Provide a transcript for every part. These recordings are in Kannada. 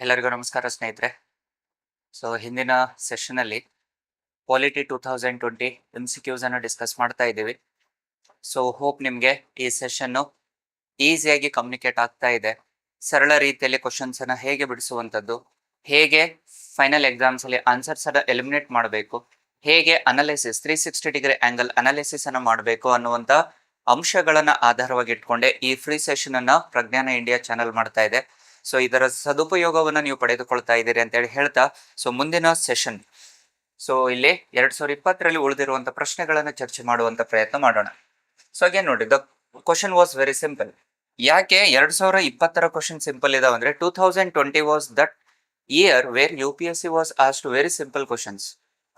ಎಲ್ಲರಿಗೂ ನಮಸ್ಕಾರ ಸ್ನೇಹಿತರೆ. ಹಿಂದಿನ ಸೆಷನಲ್ಲಿ ಪಾಲಿಟಿ 2020 MCQs ಅನ್ನು ಡಿಸ್ಕಸ್ ಮಾಡ್ತಾ ಇದ್ದೀವಿ. ಹೋಪ್ ನಿಮಗೆ ಈ ಸೆಷನ್ನು ಈಸಿಯಾಗಿ ಕಮ್ಯುನಿಕೇಟ್ ಆಗ್ತಾ ಇದೆ. ಸರಳ ರೀತಿಯಲ್ಲಿ ಕ್ವಶನ್ಸ್ ಅನ್ನ ಹೇಗೆ ಬಿಡಿಸುವಂಥದ್ದು, ಹೇಗೆ ಫೈನಲ್ ಎಕ್ಸಾಮ್ಸ್ ಅಲ್ಲಿ ಆನ್ಸರ್ಸ್ ಅನ್ನ ಎಲಿಮಿನೇಟ್ ಮಾಡಬೇಕು, ಹೇಗೆ ಅನಾಲಿಸಿಸ್ 360 ಡಿಗ್ರಿ ಆಂಗಲ್ ಅನಾಲಿಸಿಸ್ ಅನ್ನು ಮಾಡಬೇಕು ಅನ್ನುವಂಥ ಅಂಶಗಳನ್ನ ಆಧಾರವಾಗಿ ಇಟ್ಕೊಂಡೆ ಈ ಫ್ರೀ ಸೆಷನ್ ಅನ್ನ ಪ್ರಜ್ಞಾನ ಇಂಡಿಯಾ ಚಾನಲ್ ಮಾಡ್ತಾ ಇದೆ. ಇದರ ಸದುಪಯೋಗವನ್ನ ನೀವು ಪಡೆದುಕೊಳ್ತಾ ಇದ್ದೀರಿ ಅಂತ ಹೇಳಿ ಹೇಳ್ತಾ ಮುಂದಿನ ಸೆಷನ್ ಇಲ್ಲಿ 2020ರಲ್ಲಿ ಉಳಿದಿರುವಂತ ಪ್ರಶ್ನೆಗಳನ್ನ ಚರ್ಚೆ ಮಾಡುವಂತ ಪ್ರಯತ್ನ ಮಾಡೋಣ. ಅಗೇನ್ ನೋಡಿ, the question was very simple. ಯಾಕೆ 2020ರ ಕ್ವಶನ್ ಸಿಂಪಲ್ ಇದಾವೆ ಅಂದ್ರೆ 2020 was that year where UPSC was asked very simple questions.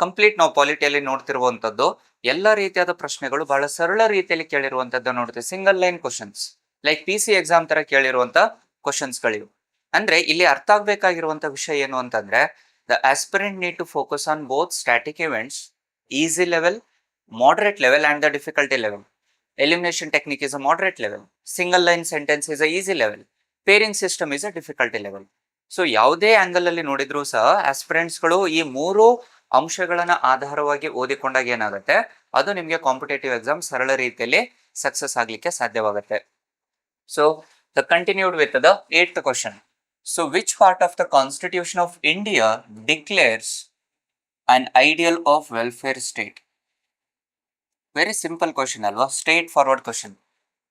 Complete ನಾವು ಪಾಲಿಟಿಯಲ್ಲಿ ನೋಡ್ತಿರುವಂತದ್ದು ಎಲ್ಲ ರೀತಿಯಾದ ಪ್ರಶ್ನೆಗಳು ಬಹಳ ಸರಳ ರೀತಿಯಲ್ಲಿ ಕೇಳಿರುವಂತದ್ದು ನೋಡ್ತೀವಿ. Single line questions like PC exam ತರ ಕೇಳಿರುವಂತ ಕ್ವಶನ್ಸ್ ಗಳಿವು. ಅಂದ್ರೆ ಇಲ್ಲಿ ಅರ್ಥ ಆಗ್ಬೇಕಾಗಿರುವಂತ ವಿಷಯ ಏನು ಅಂತಂದ್ರೆ, the aspirant need to focus on both static events, easy level, moderate level and the difficulty level. Elimination technique is a moderate level. Single line sentence is a easy level. Pairing system is a difficulty level. ಯಾವುದೇ ಆಂಗಲ್ ಅಲ್ಲಿ ನೋಡಿದ್ರು ಸಹ ಆಸ್ಪಿರೆಂಟ್ಸ್ ಗಳು ಈ ಮೂರು ಅಂಶಗಳನ್ನ ಆಧಾರವಾಗಿ ಓದಿಕೊಂಡಾಗ ಏನಾಗುತ್ತೆ, ಅದು ನಿಮಗೆ ಕಾಂಪಿಟೇಟಿವ್ ಎಕ್ಸಾಮ್ ಸರಳ ರೀತಿಯಲ್ಲಿ ಸಕ್ಸಸ್ ಆಗ್ಲಿಕ್ಕೆ ಸಾಧ್ಯವಾಗುತ್ತೆ. The continued with the 8th question. Which part of the Constitution of India declares an ideal of welfare state? Very simple question alwa, straight forward question.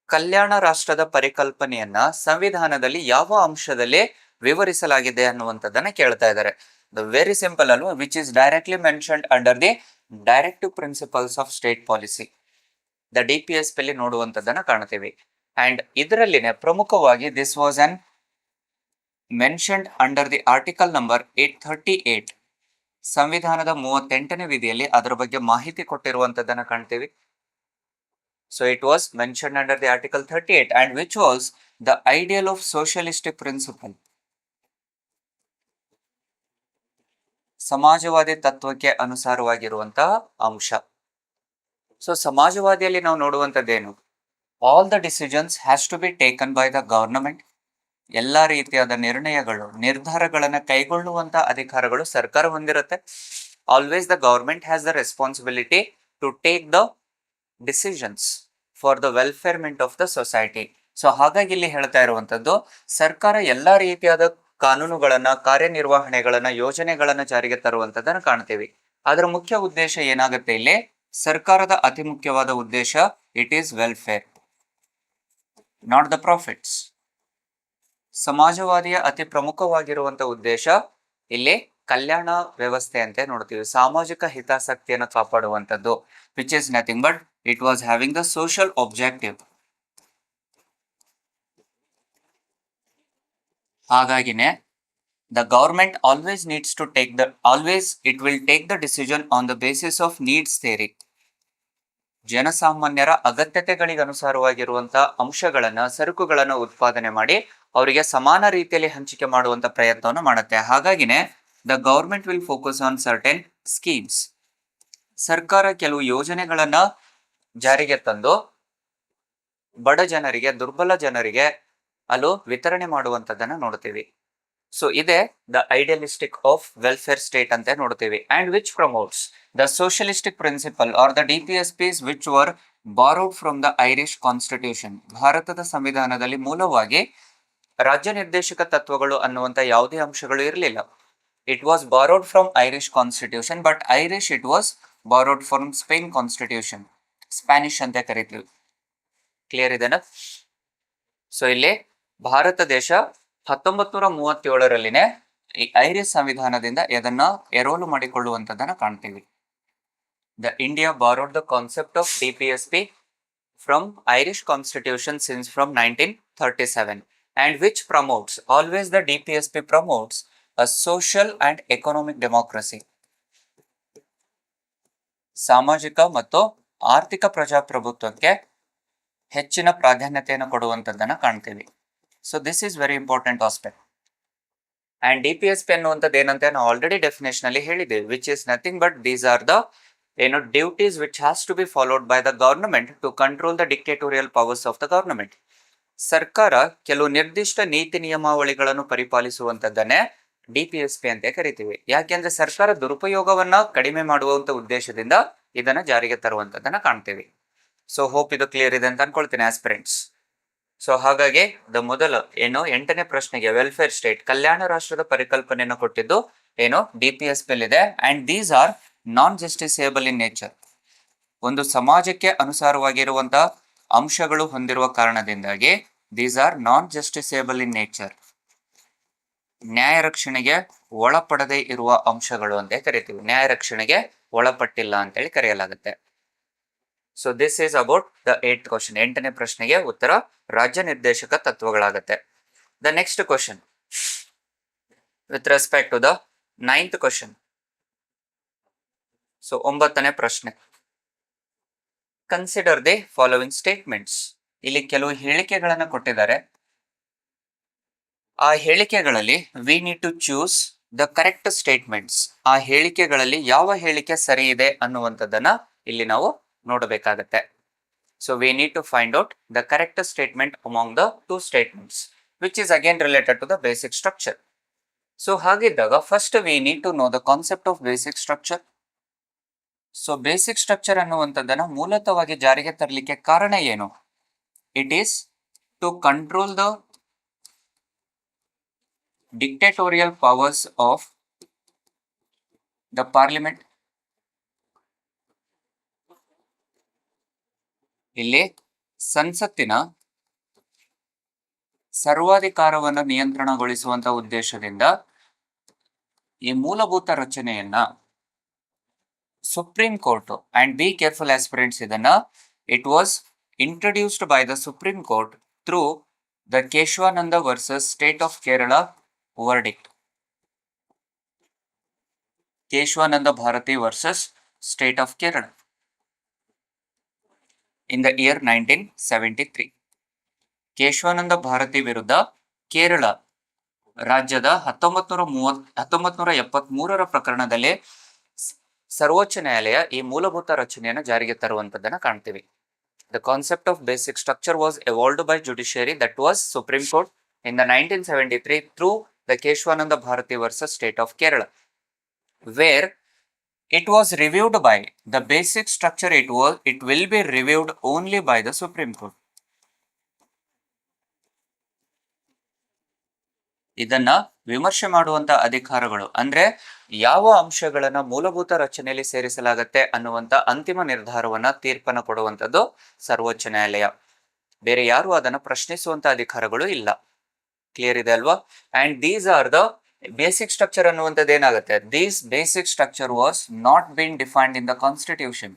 ಕಲ್ಯಾಣ ರಾಷ್ಟ್ರದ ಪರಿಕಲ್ಪನೆಯನ್ನ ಸಂವಿಧಾನದಲ್ಲಿ ಯಾವ ಅಂಶದಲ್ಲಿ ವಿವರಿಸಲಾಗಿದೆ ಅನ್ನುವಂಥದ್ದನ್ನ ಕೇಳ್ತಾ ಇದ್ದಾರೆ. ದ ವೆರಿ ಸಿಂಪಲ್ ಅಲ್ವಾ, which is directly mentioned under the directive principles of state policy. The DPSP ಅಲ್ಲಿ ನೋಡುವಂಥದ್ದನ್ನ ಕಾಣ್ತೀವಿ. ಅಂಡ್ ಇದರಲ್ಲಿನೇ ಪ್ರಮುಖವಾಗಿ this was an mentioned under the article number 838. ಸಂವಿಧಾನದ 38ನೇ ವಿಧಿಯಲ್ಲಿ ಅದರ ಬಗ್ಗೆ ಮಾಹಿತಿ ಕೊಟ್ಟಿರುವಂತದ್ದನ್ನ ಕಾಣ್ತೀವಿ. It was mentioned under the article 38 and which was the ideal of socialistic principle. ಸಮಾಜವಾದಿ ತತ್ವಕ್ಕೆ ಅನುಸಾರವಾಗಿರುವಂತಹ ಅಂಶ. ಸಮಾಜವಾದಿಯಲ್ಲಿ ನಾವು ನೋಡುವಂತದ್ದೇನು, all the decisions has to be taken by the government. ಎಲ್ಲಾ ರೀತಿಯಾದ ನಿರ್ಧಾರಗಳನ್ನ ಕೈಗೊಳ್ಳುವಂತ ಅಧಿಕಾರಗಳು ಸರ್ಕಾರ ಹೊಂದಿರುತ್ತೆ. Always the government has the responsibility to take the decisions for the welfarement of the society. ಹಾಗಾಗಿ ಇಲ್ಲಿ ಹೇಳ್ತಾ ಇರುವಂತದ್ದು, ಸರ್ಕಾರ ಎಲ್ಲಾ ರೀತಿಯಾದ ಕಾನೂನುಗಳನ್ನ, ಕಾರ್ಯನಿರ್ವಹಣೆಗಳನ್ನ, ಯೋಜನೆಗಳನ್ನ ಜಾರಿಗೆ ತರುವಂತದನ್ನ ಕಾಣ್ತೀವಿ. ಅದರ ಮುಖ್ಯ ಉದ್ದೇಶ ಏನಾಗುತ್ತೆ ಇಲ್ಲಿ, ಸರ್ಕಾರದ ಅತಿ ಮುಖ್ಯವಾದ ಉದ್ದೇಶ it is welfare, not the profits. ಸಮಾಜವಾದಿಯ ಅತಿ ಪ್ರಮುಖವಾಗಿರುವಂತ ಉದ್ದೇಶ ಇಲ್ಲಿ ಕಲ್ಯಾಣ ವ್ಯವಸ್ಥೆ ಅಂತ ನೋಡ್ತೀವಿ, ಸಾಮಾಜಿಕ ಹಿತಾಸಕ್ತಿಯನ್ನು ಕಾಪಾಡುವಂಥದ್ದು, which is nothing but it was having the social objective. ಹಾಗಾಗಿನೇ the government always needs to take the it will take the decision on the basis of needs theory. ಜನಸಾಮಾನ್ಯರ ಅಗತ್ಯತೆಗಳಿಗೆ ಅನುಸಾರವಾಗಿರುವಂತಹ ಅಂಶಗಳನ್ನ, ಸರಕುಗಳನ್ನ ಉತ್ಪಾದನೆ ಮಾಡಿ ಅವರಿಗೆ ಸಮಾನ ರೀತಿಯಲ್ಲಿ ಹಂಚಿಕೆ ಮಾಡುವಂತ ಪ್ರಯತ್ನವನ್ನು ಮಾಡುತ್ತೆ. ಹಾಗಾಗಿನೇ the government will focus on certain schemes. ಸರ್ಕಾರ ಕೆಲವು ಯೋಜನೆಗಳನ್ನ ಜಾರಿಗೆ ತಂದು ಬಡ ಜನರಿಗೆ, ದುರ್ಬಲ ಜನರಿಗೆ ಅಲ್ಲೂ ವಿತರಣೆ ಮಾಡುವಂತದನ್ನ ನೋಡ್ತೀವಿ. ಇದೇ the idealistic of welfare state ಅಂತ ನೋಡ್ತೀವಿ. And which promotes the socialistic principle are the DPSPs which were borrowed from the Irish constitution. ಭಾರತದ ಸಂವಿಧಾನದಲ್ಲಿ ಮೂಲವಾಗಿ ರಾಜ್ಯ ನಿರ್ದೇಶಕ ತತ್ವಗಳು ಅನ್ನುವಂತ ಯಾವುದೇ ಅಂಶಗಳು ಇರಲಿಲ್ಲ. It was borrowed from Irish constitution, but Irish it was borrowed from Spain constitution, Spanish ಅಂತ ಕರಿತೀವಿ. ಕ್ಲಿಯರ್ ಇದೆನಾ? ಇಲ್ಲಿ ಭಾರತ ದೇಶ 1937ರಲ್ಲಿನೇ ಈ ಐರಿಷ್ ಸಂವಿಧಾನದಿಂದ ಇದನ್ನ ಎರವಲು ಮಾಡಿಕೊಳ್ಳುವಂತದನ್ನ ಕಾಣ್ತೀವಿ. The India borrowed the concept of DPSP from Irish constitution since from 1937. And which promotes, always the DPSP promotes a social and economic democracy. ಸಾಮಾಜಿಕ ಮತ್ತು ಆರ್ಥಿಕ ಪ್ರಜಾಪ್ರಭುತ್ವಕ್ಕೆ ಹೆಚ್ಚಿನ ಪ್ರಾಧಾನ್ಯತೆಯನ್ನು ಕೊಡುವಂತದ್ದನ್ನ ಕಾಣ್ತೀವಿ. This is very important aspect. And DPSP ಅನ್ನುವಂಥದ್ದು ಏನಂತ ನಾವು ಆಲ್ರೆಡಿ ಡೆಫಿನೇಷನ್ ಅಲ್ಲಿ ಹೇಳಿದ್ದೇವೆ, which is nothing but these are the duties which has to be followed by the government to control the dictatorial powers of the government. ಸರ್ಕಾರ ಕೆಲವು ನಿರ್ದಿಷ್ಟ ನೀತಿ ನಿಯಮಾವಳಿಗಳನ್ನು ಪರಿಪಾಲಿಸುವಂತದ್ದನ್ನೇ DPSP ಅಂತ ಕರಿತೀವಿ. ಯಾಕೆಂದ್ರೆ ಸರ್ಕಾರ ದುರುಪಯೋಗವನ್ನ ಕಡಿಮೆ ಮಾಡುವಂತ ಉದ್ದೇಶದಿಂದ ಇದನ್ನ ಜಾರಿಗೆ ತರುವಂತದನ್ನ ಕಾಣ್ತೀವಿ. ಸೊ ಹೋಪ್ ಇದು ಕ್ಲಿಯರ್ ಇದೆ ಅಂತ ಅನ್ಕೊಳ್ತೀನಿ ಆಸ್ಪಿರೆಂಟ್ಸ್. ಸೊ ಹಾಗಾಗಿ ಮೊದಲು ಏನು 8ನೇ ಪ್ರಶ್ನೆಗೆ ವೆಲ್ಫೇರ್ ಸ್ಟೇಟ್ ಕಲ್ಯಾಣ ರಾಷ್ಟ್ರದ ಪರಿಕಲ್ಪನೆಯನ್ನು ಕೊಟ್ಟಿದ್ದು ಏನು DPSP ಇದೆ. And these are non justiciable in nature. ಒಂದು ಸಮಾಜಕ್ಕೆ ಅನುಸಾರವಾಗಿರುವಂತಹ ಅಂಶಗಳು ಹೊಂದಿರುವ ಕಾರಣದಿಂದಾಗಿ these are non justiciable in nature. ನ್ಯಾಯ ರಕ್ಷಣೆಗೆ ಒಳಪಡದೆ ಇರುವ ಅಂಶಗಳು ಅಂತ ಕರಿತೀವಿ. ನ್ಯಾಯ ರಕ್ಷಣೆಗೆ ಒಳಪಟ್ಟಿಲ್ಲ ಅಂತೇಳಿ ಕರೆಯಲಾಗುತ್ತೆ. So this is about the 8th question. 8ನೇ ಪ್ರಶ್ನೆಗೆ ಉತ್ತರ ರಾಜ್ಯ ನಿರ್ದೇಶಕ ತತ್ವಗಳಾಗತ್ತೆ. The next question with respect to the 9th question. So 9ನೇ ಪ್ರಶ್ನೆ. Consider the following statements. ಇಲ್ಲಿ ಕೆಲವು ಹೇಳಿಕೆಗಳನ್ನ ಕೊಟ್ಟಿದ್ದಾರೆ. ಆ ಹೇಳಿಕೆಗಳಲ್ಲಿ we need to choose the correct statements. ಆ ಹೇಳಿಕೆಗಳಲ್ಲಿ ಯಾವ ಹೇಳಿಕೆ ಸರಿ ಇದೆ ಅನ್ನುವಂಥದ್ದನ್ನ ಇಲ್ಲಿ ನಾವು ನೋಡಬೇಕಾಗತ್ತೆ. So we need to find out the correct statement among the 2 statements which is again related to the basic structure. So ಹಾಗಿದ್ದಾಗ first we need to know the concept of basic structure. So basic structure ಅನ್ನುವಂಥದ್ದನ್ನ ಮೂಲತಃವಾಗಿ ಜಾರಿಗೆ ತರಲಿಕ್ಕೆ ಕಾರಣ ಏನು? It is to control the dictatorial powers of the parliament. ಇಲ್ಲಿ ಸಂಸತ್ತಿನ ಸರ್ವಾಧಿಕಾರವನ್ನು ನಿಯಂತ್ರಣಗೊಳಿಸುವಂತ ಉದ್ದೇಶದಿಂದ ಈ ಮೂಲಭೂತ ರಚನೆಯನ್ನ Supreme Court, and be careful aspirants, ಇದನ್ನ it was introduced by the Supreme Court through the Kesavananda versus state of Kerala verdict. Kesavananda Bharati versus state of Kerala in the year 1973. Kesavananda Bharati ವಿರುದ್ಧ ಕೇರಳ ರಾಜ್ಯದ 1973ರ ಪ್ರಕರಣದಲ್ಲಿ ಸರ್ವೋಚ್ಚ ನ್ಯಾಯಾಲಯ ಈ ಮೂಲಭೂತ ರಚನೆಯನ್ನು ಜಾರಿಗೆ ತರುವಂತದ್ದನ್ನ ಕಾಣ್ತೀವಿ. The concept of basic structure was evolved by judiciary, that was Supreme Court, in the 1973 through the Keshwananda Bharati versus State of Kerala, where it was reviewed by the basic structure. It will be reviewed only by the Supreme Court. ಇದನ್ನ ವಿಮರ್ಶೆ ಮಾಡುವಂತ ಅಧಿಕಾರಗಳು ಅಂದ್ರೆ ಯಾವ ಅಂಶಗಳನ್ನ ಮೂಲಭೂತ ರಚನೆಯಲ್ಲಿ ಸೇರಿಸಲಾಗತ್ತೆ ಅನ್ನುವಂತ ಅಂತಿಮ ನಿರ್ಧಾರವನ್ನ ತೀರ್ಪನ್ನು ಕೊಡುವಂತದ್ದು ಸರ್ವೋಚ್ಚ ನ್ಯಾಯಾಲಯ. ಬೇರೆ ಯಾರು ಅದನ್ನ ಪ್ರಶ್ನಿಸುವಂತ ಅಧಿಕಾರಗಳು ಇಲ್ಲ. ಕ್ಲಿಯರ್ ಇದೆ ಅಲ್ವಾ? And these are the basic structure ಅನ್ನುವಂಥದ್ದು ಏನಾಗುತ್ತೆ? This basic structure was not been defined in the constitution.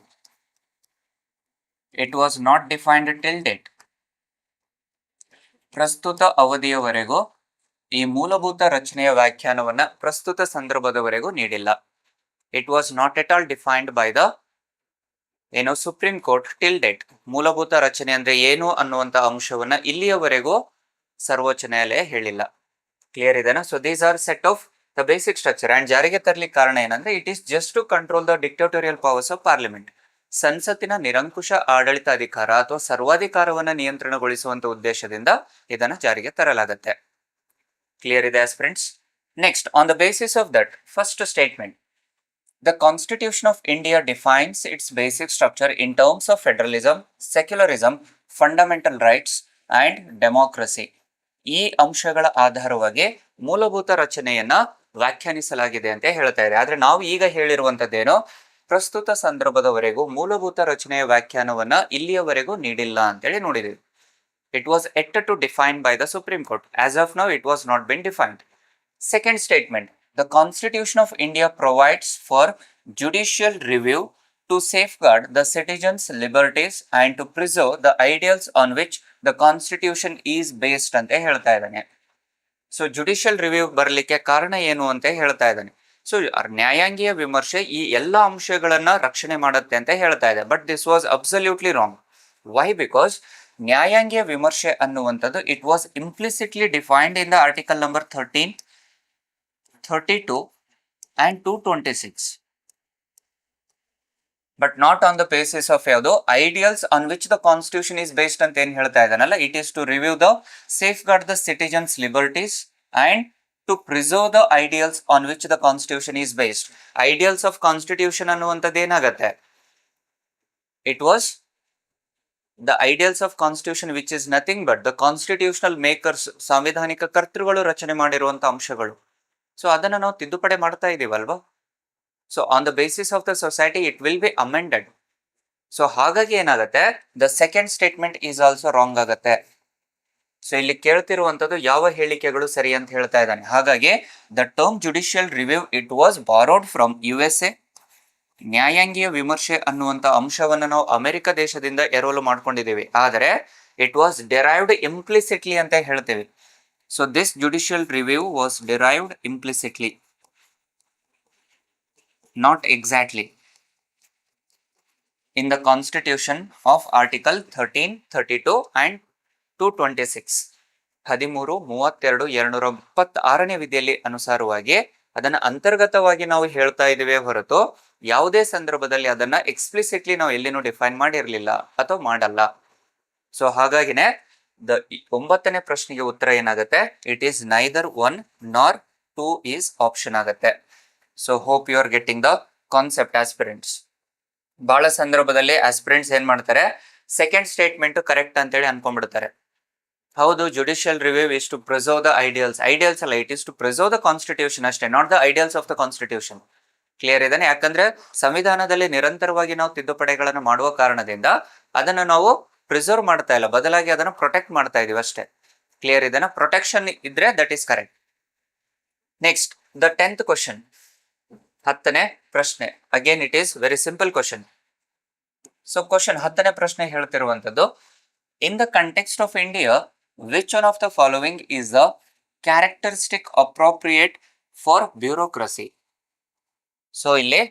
It was not defined till date. ಪ್ರಸ್ತುತ ಅವಧಿಯವರೆಗೂ ಈ ಮೂಲಭೂತ ರಚನೆಯ ವ್ಯಾಖ್ಯಾನವನ್ನ ಪ್ರಸ್ತುತ ಸಂದರ್ಭದವರೆಗೂ ನೀಡಿಲ್ಲ. It was not at all defined by the Supreme court till date. ಮೂಲಭೂತ ರಚನೆ ಅಂದ್ರೆ ಏನು ಅನ್ನುವಂತ ಅಂಶವನ್ನ ಇಲ್ಲಿಯವರೆಗೂ ಸರ್ವೋಚ್ಚ ನ್ಯಾಯಾಲಯ ಹೇಳಿಲ್ಲ. ಕ್ಲಿಯರ್ ಇದೆನಾ? So these are set of the basic structure. And ಜಾರಿಗೆ ತರಲಿಕ್ಕೆ ಕಾರಣ ಏನಂದ್ರೆ it is just to control the dictatorial powers of parliament. ಸಂಸತ್ತಿನ ನಿರಂಕುಶ ಆಡಳಿತ ಅಧಿಕಾರ ಅಥವಾ ಸರ್ವಾಧಿಕಾರವನ್ನ ನಿಯಂತ್ರಣಗೊಳಿಸುವಂತ ಉದ್ದೇಶದಿಂದ ಇದನ್ನ ಜಾರಿಗೆ ತರಲಾಗುತ್ತೆ. ಕ್ಲಿಯರ್ ಇದೆ aspirants? Next, on the basis of that first statement, the constitution of India defines it's basic structure in terms of federalism, secularism, fundamental rights and democracy. ಈ ಅಂಶಗಳ ಆಧಾರವಾಗಿ ಮೂಲಭೂತ ರಚನೆಯನ್ನ ವ್ಯಾಖ್ಯಾನಿಸಲಾಗಿದೆ ಅಂತ ಹೇಳ್ತಾ ಇದೆ. ಆದ್ರೆ ನಾವು ಈಗ ಹೇಳಿರುವಂತದ್ದೇನು, ಪ್ರಸ್ತುತ ಸಂದರ್ಭದವರೆಗೂ ಮೂಲಭೂತ ರಚನೆಯ ವ್ಯಾಖ್ಯಾನವನ್ನ ಇಲ್ಲಿಯವರೆಗೂ ನೀಡಿಲ್ಲ ಅಂತೇಳಿ ನೋಡಿದೀವಿ. It was yet to define by the Supreme Court. As of now, it was not been defined. Second statement, the Constitution of India provides for judicial review to safeguard the citizens' liberties and to preserve the ideals on which the Constitution is based ಅಂತ ಹೇಳ್ತಾ ಇದ್ದಾನೆ. ಸೊ ಜುಡಿಷಿಯಲ್ ರಿವ್ಯೂ ಬರಲಿಕ್ಕೆ ಕಾರಣ ಏನು ಅಂತ ಹೇಳ್ತಾ ಇದ್ದಾನೆ. ಸೊ ನ್ಯಾಯಾಂಗೀಯ ವಿಮರ್ಶೆ ಈ ಎಲ್ಲ ಅಂಶಗಳನ್ನ ರಕ್ಷಣೆ ಮಾಡುತ್ತೆ ಅಂತ ಹೇಳ್ತಾ ಇದೆ. But this was absolutely wrong. Why? Because ನ್ಯಾಯಾಂಗೀಯ ವಿಮರ್ಶೆ ಅನ್ನುವಂಥದ್ದು it was implicitly defined in the article number 13, 32 and 226, but not on the basis of ಯಾವುದು ideals on which the constitution is based ಅಂತ ಏನ್ ಹೇಳ್ತಾ ಇದ್ದಾನಲ್ಲ, it is to review the safeguard the citizens liberties and to preserve the ideals on which the constitution is based. Ideals of constitution ಅನ್ನುವಂಥದ್ದು ಏನಾಗತ್ತೆ? It was the ideals of constitution which is nothing but the constitutional makers, ಸಾಂವಿಧಾನಿಕ ಕರ್ತೃಗಳು ರಚನೆ ಮಾಡಿರುವಂತ ಅಂಶಗಳು. ಸೊ ಅದನ್ನ ನಾವು ತಿದ್ದುಪಡಿ ಮಾಡ್ತಾ ಇದೀವಲ್ವಾ? So on the basis of the society it will be amended. So ಹಾಗಾಗಿ ಏನಾಗುತ್ತೆ, the second statement is also wrong ಆಗುತ್ತೆ. ಸೊ ಇಲ್ಲಿ ಕೇಳ್ತಿರುವಂತದ್ದು ಯಾವ ಹೇಳಿಕೆಗಳು ಸರಿ ಅಂತ ಹೇಳ್ತಾ ಇದ್ದಾನೆ. ಹಾಗಾಗಿ the term judicial review it was borrowed from USA. ನ್ಯಾಯಾಂಗೀಯ ವಿಮರ್ಶೆ ಅನ್ನುವಂತ ಅಂಶವನ್ನು ನಾವು ಅಮೆರಿಕ ದೇಶದಿಂದ ಎರವಲು ಮಾಡ್ಕೊಂಡಿದ್ದೀವಿ, ಆದರೆ ಇಟ್ ವಾಸ್ ಡೆರೈವ್ಡ್ ಇಂಪ್ಲಿಸಿಟ್ಲಿ ಅಂತ ಹೇಳ್ತೇವೆ. So this judicial review was derived implicitly, not exactly, in the constitution of article 13, 32 and 226. 13, 32, 226ನೇ ವಿಧಿಯಲ್ಲಿ ಅನುಸಾರವಾಗಿ ಅದನ್ನ ಅಂತರ್ಗತವಾಗಿ ನಾವು ಹೇಳ್ತಾ ಇದ್ದೀವಿ ಹೊರತು ಯಾವುದೇ ಸಂದರ್ಭದಲ್ಲಿ ಅದನ್ನ ಎಕ್ಸ್ಪ್ಲಿಸಿಟ್ಲಿ ನಾವು ಎಲ್ಲಿನೂ ಡಿಫೈನ್ ಮಾಡಿರ್ಲಿಲ್ಲ ಅಥವಾ ಮಾಡಲ್ಲ. ಸೊ ಹಾಗಾಗಿನೇ ದ 9ನೇ ಪ್ರಶ್ನೆಗೆ ಉತ್ತರ ಏನಾಗುತ್ತೆ? It is neither 1 nor 2 is option ಆಗುತ್ತೆ. So hope you are getting the concept aspirants. ಬಹಳ ಸಂದರ್ಭದಲ್ಲಿ ಆಸ್ಪಿರೆಂಟ್ಸ್ ಏನ್ ಮಾಡ್ತಾರೆ, ಸೆಕೆಂಡ್ ಸ್ಟೇಟ್ಮೆಂಟ್ ಕರೆಕ್ಟ್ ಅಂತೇಳಿ ಅನ್ಕೊಂಡ್ಬಿಡ್ತಾರೆ. ಹೌದು, judicial review is to preserve the ideals. Ideals ಅಲ್ಲ, it is to preserve the constitution ಅಷ್ಟೇ, not the ideals of the constitution. Clear ಇದಾನೆ? ಯಾಕಂದ್ರೆ ಸಂವಿಧಾನದಲ್ಲಿ ನಿರಂತರವಾಗಿ ನಾವು ತಿದ್ದುಪಡಿಗಳನ್ನು ಮಾಡುವ ಕಾರಣದಿಂದ ಅದನ್ನು ನಾವು ಪ್ರಿಸರ್ವ್ ಮಾಡ್ತಾ ಇಲ್ಲ, ಬದಲಾಗಿ ಅದನ್ನು ಪ್ರೊಟೆಕ್ಟ್ ಮಾಡ್ತಾ ಇದೀವಿ ಅಷ್ಟೇ. ಕ್ಲಿಯರ್ ಇದಾನೆ? ಪ್ರೊಟೆಕ್ಷನ್ ಇದ್ರೆ that is correct. Next the 10th question, 10ನೇ ಪ್ರಶ್ನೆ. Again it is very simple question. So question 10ನೇ ಪ್ರಶ್ನೆ ಹೇಳ್ತಿರುವಂತದ್ದು, in the context of India which one of the following is the characteristic appropriate for bureaucracy. So ಇಲ್ಲಿ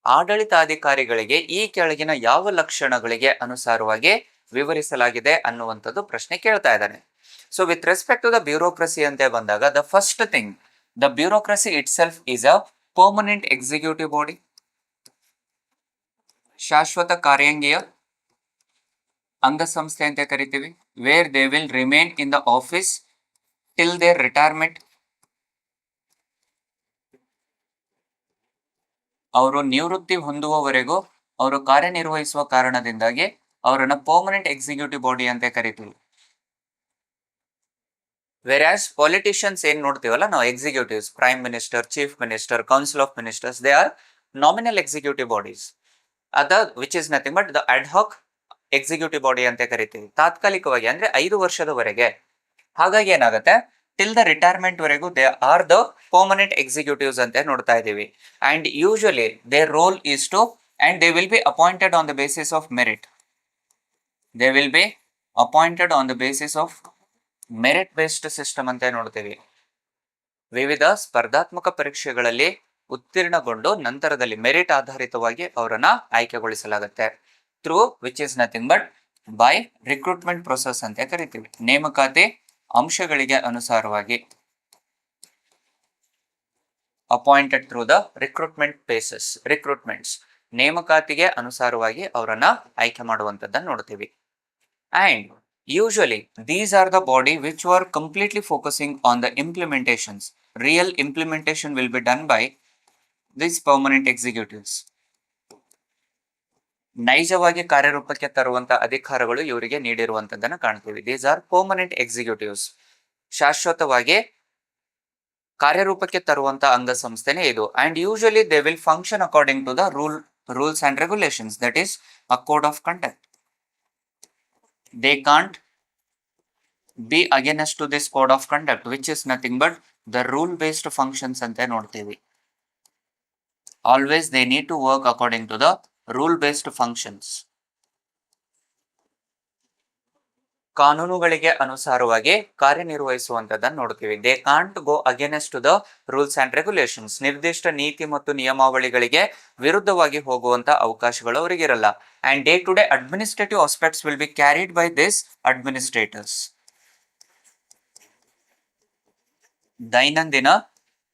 ಆಡಳಿತಾಧಿಕಾರಿಗಳಿಗೆ ಈ ಕೆಳಗಿನ ಯಾವ ಲಕ್ಷಣಗಳಿಗೆ ಅನುಸಾರವಾಗಿ ವಿವರಿಸಲಾಗಿದೆ ಅನ್ನುವಂಥದ್ದು ಪ್ರಶ್ನೆ ಕೇಳ್ತಾ ಇದ್ದಾನೆ. So with respect to the bureaucracy ಅಂತ ಬಂದಾಗ the first thing, the bureaucracy itself is a permanent executive body, ಶಾಶ್ವತ ಕಾರ್ಯಾಂಗೀಯ ಅಂಗಸಂಸ್ಥೆ ಅಂತ ಕರಿತೀವಿ, where they will remain in the office till their retirement. ಅವರು ನಿವೃತ್ತಿ ಹೊಂದುವವರೆಗೂ ಅವರು ಕಾರ್ಯನಿರ್ವಹಿಸುವ ಕಾರಣದಿಂದಾಗಿ ಅವರನ್ನ ಪರ್ಮನೆಂಟ್ ಎಕ್ಸಿಕ್ಯೂಟಿವ್ ಬಾಡಿ ಅಂತ ಕರಿತೀವಿ. ವೆರಾಸ್ ಪಾಲಿಟಿಷಿಯನ್ಸ್ ಏನ್ ನೋಡ್ತೀವಲ್ಲ ನಾವು, executives, prime minister, chief minister, council of ministers, they are nominal executive bodies. ಅದ which is nothing but the ad hoc executive body ಅಂತ ಕರಿತೀವಿ, ತಾತ್ಕಾಲಿಕವಾಗಿ ಅಂದ್ರೆ 5 ವರ್ಷದವರೆಗೆ. ಹಾಗಾಗಿ ಏನಾಗುತ್ತೆ, ಟಿಲ್ ದ ರಿಟೈರ್ಮೆಂಟ್ ವರೆಗೂ they are the permanent executives ಅಂತ ನೋಡ್ತಾ ಇದೀವಿ. And usually their role is to, and they will be appointed on the basis of merit. They will be appointed on the basis of merit based system ಅಂತ ನೋಡ್ತೀವಿ. ವಿವಿಧ ಸ್ಪರ್ಧಾತ್ಮಕ ಪರೀಕ್ಷೆಗಳಲ್ಲಿ ಉತ್ತೀರ್ಣಗೊಂಡು ನಂತರದಲ್ಲಿ ಮೆರಿಟ್ ಆಧಾರಿತವಾಗಿ ಅವರನ್ನ ಆಯ್ಕೆಗೊಳಿಸಲಾಗುತ್ತೆ. Through which is nothing but by recruitment process ಅಂತ ಕರಿತೀವಿ. ನೇಮಕಾತಿ ಅಂಶಗಳಿಗೆ ಅನುಸಾರವಾಗಿ, appointed through the recruitment basis, recruitments, ನೇಮಕಾತಿಗೆ ಅನುಸಾರವಾಗಿ ಅವರನ್ನ ಆಯ್ಕೆ ಮಾಡುವಂತದ್ದನ್ನು ನೋಡ್ತೀವಿ. And usually these are the body which were completely focusing on the implementations. Real implementation will be done by these permanent executives. ನೈಜವಾಗಿ ಕಾರ್ಯರೂಪಕ್ಕೆ ತರುವಂತ ಅಧಿಕಾರಗಳು ಇವರಿಗೆ ನೀಡಿರುವಂತದ್ದನ್ನು ಕಾಣ್ತೀವಿ. These are permanent executives. ಶಾಶ್ವತವಾಗಿ ಕಾರ್ಯರೂಪಕ್ಕೆ ತರುವಂತ ಅಂಗಸಂಸ್ಥೆನೇ ಇದು. And usually they will function according to the rules and regulations, that is a code of conduct. They can't be against to this code of conduct, which is nothing but the rule based functions ante ನೋಡ್ತೀವಿ. Always they need to work according to the rule based functions. ಕಾನೂನುಗಳಿಗೆ ಅನುಸಾರವಾಗಿ ಕಾರ್ಯನಿರ್ವಹಿಸುವಂತದ್ದನ್ನು ನೋಡ್ತೀವಿ. They can't go against to the rules and regulations. ನಿರ್ದಿಷ್ಟ ನೀತಿ ಮತ್ತು ನಿಯಮಾವಳಿಗಳಿಗೆ ವಿರುದ್ಧವಾಗಿ ಹೋಗುವಂತ ಅವಕಾಶಗಳು ಅವರಿಗಿರಲ್ಲ. And day to day administrative aspects will be carried by this administrators. ದೈನಂದಿನ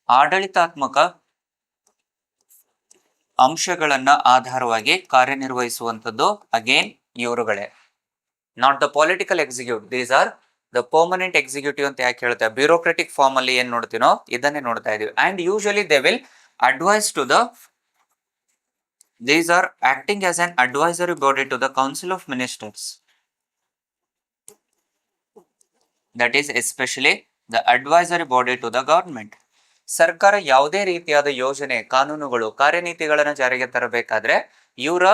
ಆಡಳಿತಾತ್ಮಕ ಅಂಶಗಳನ್ನ ಆಧಾರವಾಗಿ ಕಾರ್ಯನಿರ್ವಹಿಸುವಂತದ್ದು ಅಗೇನ್ ಇವರುಗಳೇ. Not the political executive, these are the permanent executive ಅಂತ ಯಾಕೆ ಹೇಳ್ತೇವೆ, ಬ್ಯೂರೋಕ್ರೆಟಿಕ್ ಫಾರ್ಮ್ ಅಲ್ಲಿ ಏನ್ ನೋಡ್ತೀನೋ ಇದನ್ನೇ ನೋಡ್ತಾ ಇದೀವಿ. And usually they will advise to the these are acting as an advisory body to the council of ministers, that is especially the advisory body to the government. ಸರ್ಕಾರ ಯಾವುದೇ ರೀತಿಯಾದ ಯೋಜನೆ, ಕಾನೂನುಗಳು, ಕಾರ್ಯನೀತಿಗಳನ್ನ ಜಾರಿಗೆ ತರಬೇಕಾದ್ರೆ ಇವರ